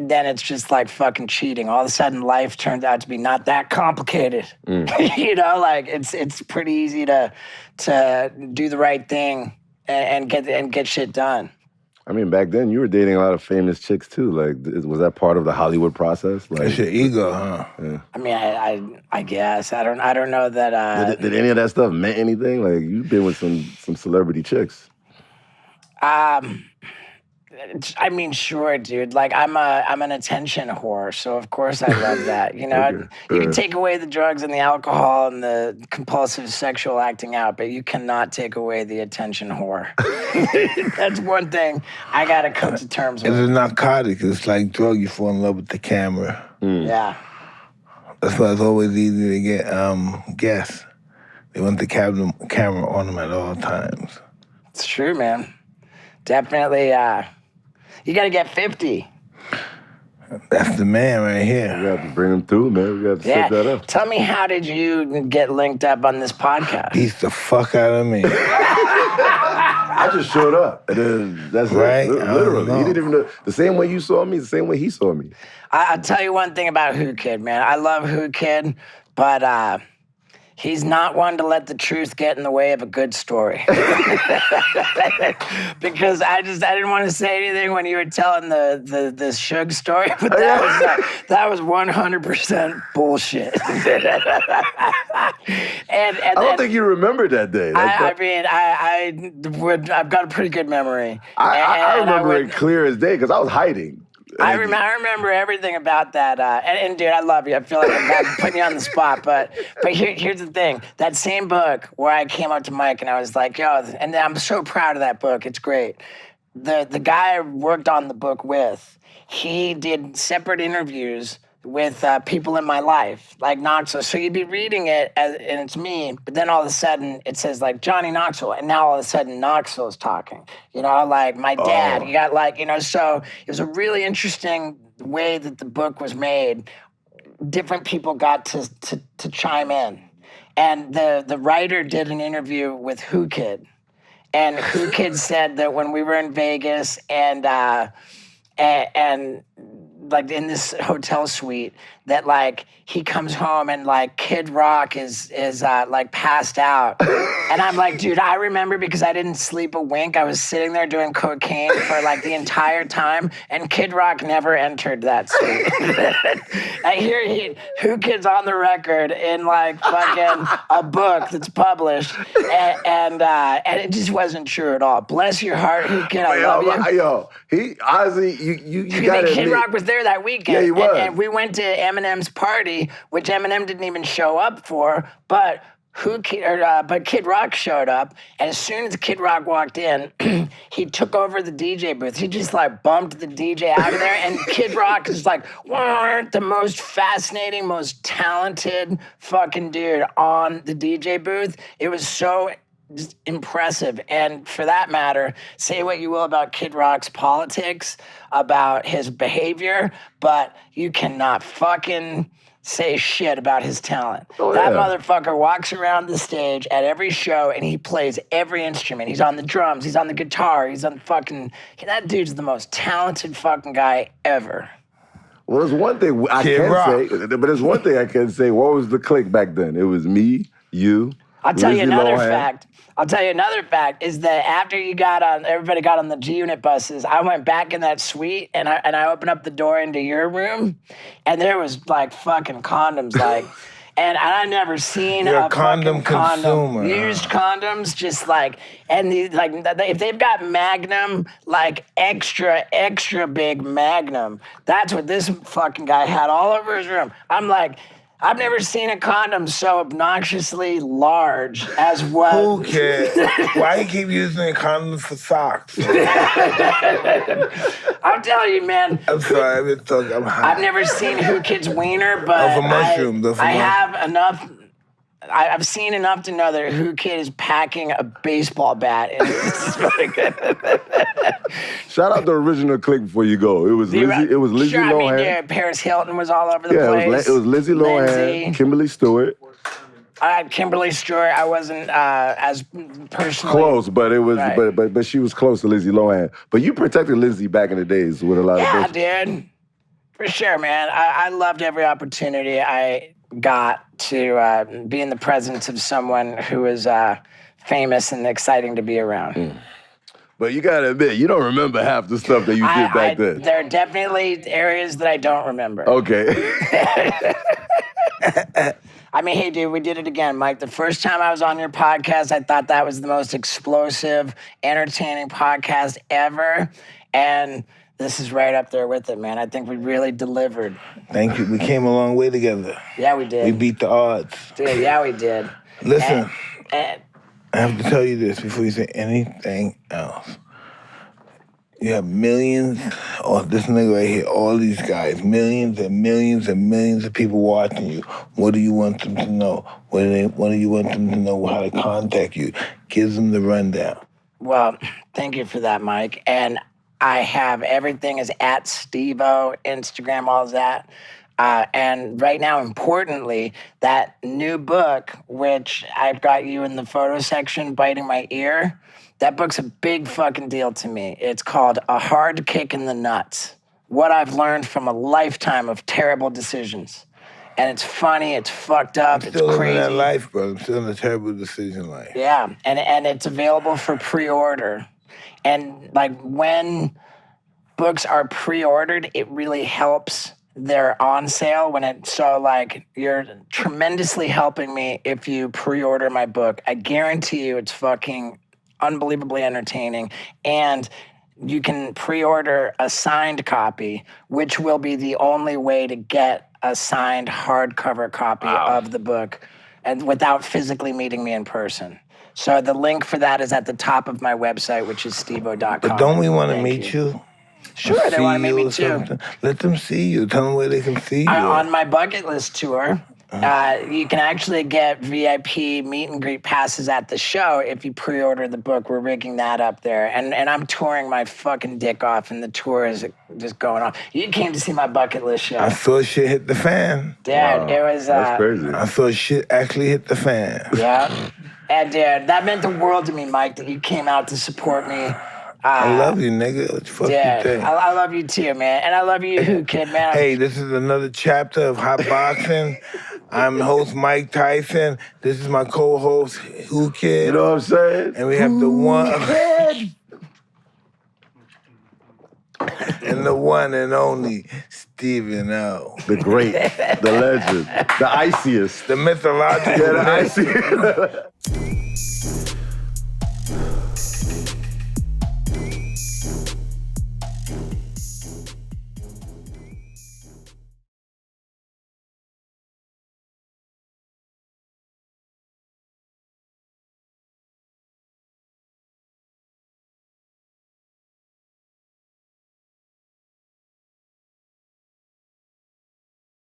then it's just like fucking cheating. All of a sudden, life turns out to be not that complicated. It's pretty easy to do the right thing and get shit done. I mean, back then you were dating a lot of famous chicks too. Like, was that part of the Hollywood process? Like, That's your ego, huh? Yeah. I mean, I guess I don't know that. Did any of that stuff meant anything? Like, you've been with some celebrity chicks. I mean, sure, dude. Like, I'm an attention whore, so of course I love that. You know, Okay. you can take away the drugs and the alcohol and the compulsive sexual acting out, but you cannot take away the attention whore. That's one thing I gotta come to terms It's with. a narcotic. It's like drug. You fall in love with the camera. Yeah. That's why it's always easy to get guests. They want the camera on them at all times. It's true, man. Definitely, you gotta get 50. That's the man right We here. got to bring them through, man. We got to Yeah. set that up. Tell me, how did you get linked up on this podcast? Beats the fuck out of me. I just showed up. And then that's Right? it. I don't Literally. know. He didn't even know. The same way you saw me, the same way he saw me. I'll tell you one thing about Whoo Kid, man. I love Whoo Kid, but he's not one to let the truth get in the way of a good story. Because I didn't want to say anything when you were telling the Suge story, but that was 100% bullshit. and I don't think you remember that day. I've got a pretty good memory. I And remember it clear as day because I was hiding. I remember everything about that. And dude, I love you. I feel like I'm putting you on the spot. But here's the thing. That same book where I came up to Mike and I was like, yo, and I'm so proud of that book. It's great. The guy I worked on the book with, he did separate interviews with people in my life, like Knoxville. So you'd be reading it, and it's me, but then all of a sudden it says like Johnny Knoxville, and now all of a sudden Knoxville's talking. You know, like my dad. You got like, you know, so it was a really interesting way that the book was made. Different people got to chime in. And the writer did an interview with Whoo Kid. And Whoo Kid said that when we were in Vegas and like in this hotel suite, that like he comes home and like Kid Rock is like passed out. And I'm like, dude, I remember because I didn't sleep a wink. I was sitting there doing cocaine for like the entire time, and Kid Rock never entered that suite. I hear Whoo Kid's on the record in like fucking a book that's published, and it just wasn't true at all. Bless your heart, Whoo Kid, I love you. Yo, he honestly, you got to Kid Rock was there that weekend. Yeah, he was. And we went to Eminem's party, which Eminem didn't even show up for, but Kid Rock showed up, and as soon as Kid Rock walked in, he took over the DJ booth. He just like bumped the DJ out of there, and Kid Rock is like the most fascinating, most talented fucking dude on the DJ booth. It was so just impressive. And for that matter, say what you will about Kid Rock's politics, about his behavior, but you cannot fucking say shit about his talent. That motherfucker walks around the stage at every show and he plays every instrument. He's on the drums, he's on the guitar, he's on fucking... That dude's the most talented fucking guy ever. Well, there's one thing I Kid can Rock. say, but there's one thing I can say. What was the clique back then? It was me, you, I'll tell you Lizzie another Lohan. fact. I'll tell you another fact is that after everybody got on the G-Unit buses, I went back in that suite and I opened up the door into your room, and there was like fucking condoms, like, and I never seen You're a a condom fucking condom. consumer, Used condoms, just like, and if they've got Magnum, like extra big Magnum, that's what this fucking guy had all over his room. I'm like, I've never seen a condom so obnoxiously large as what... Whoo Kid. Why you keep using a condom for socks? I'm telling you, man. I'm sorry, I've been talking. I'm high. I've never seen Whoo Kid's wiener, but Of a mushroom, of a I mushroom. have enough... I've seen enough to know that Whoo Kid is packing a baseball bat. Shout out the original clique before you go. It was Lizzie. It was Lizzie sure, Lohan. I mean, yeah, Paris Hilton was all over the Yeah, place. it was Lizzie Lohan, Lindsay. Kimberly Stewart. Kimberly Stewart, I wasn't as personally... Close, but it was, Right. but she was close to Lizzie Lohan. But you protected Lizzie back in the days with a lot Yeah, of. dude. For sure, man. I loved every opportunity I got to be in the presence of someone who was famous and exciting to be around. But you gotta admit, you don't remember half the stuff that you did back then. There are definitely areas that I don't remember. Okay. I mean, hey, dude, we did it again, Mike. The first time I was on your podcast, I thought that was the most explosive, entertaining podcast ever. And this is right up there with it, man. I think we really delivered. Thank you. We came a long way together. Yeah, we did. We beat the odds. Dude, yeah, we did. Listen, And I have to tell you this before you say anything else. You have millions, or this nigga right here, all these guys, millions and millions and millions of people watching you. What do you want them to know? What do you want them to know how to contact you? Give them the rundown. well, thank you for that, Mike. And I have everything is at Steve-O, Instagram, all that. And right now, importantly, that new book, which I've got you in the photo section biting my ear, that book's a big fucking deal to me. It's called A Hard Kick in the Nuts, What I've Learned from a Lifetime of Terrible Decisions. And it's funny, it's fucked up, I'm it's still crazy. in that life, bro. I'm still in a terrible decision life. Yeah, and it's available for pre-order. And like when books are pre-ordered, it really helps they're on sale when it, so like you're tremendously helping me if you pre-order my book. I guarantee you it's fucking unbelievably entertaining. And you can pre-order a signed copy, which will be the only way to get a signed hardcover copy of the book and without physically meeting me in person. So the link for that is at the top of my website, which is steve-o.com. But don't we want to Thank meet you? Sure, they want to meet me too. Something? Let them see you. Tell them where they can see you. On my bucket list tour, you can actually get VIP meet and greet passes at the show if you pre-order the book. We're rigging that up there. And I'm touring my fucking dick off, and the tour is just going on. You came to see my bucket list show. I saw shit hit the fan. Dude, it was... That's crazy. I saw shit actually hit the fan. Yeah. And dude, that meant the world to me, Mike, that you came out to support me. I love you, nigga. What the fuck you Yeah, think? I love you too, man. And I love you, Whoo Kid, man. Hey, this is another chapter of Hotboxin. I'm host Mike Tyson. This is my co-host Whoo Kid. You know what I'm saying? And we have the one and the one and only Stephen O. The great, the legend, the iciest. The mythological Yeah, the myth. iciest.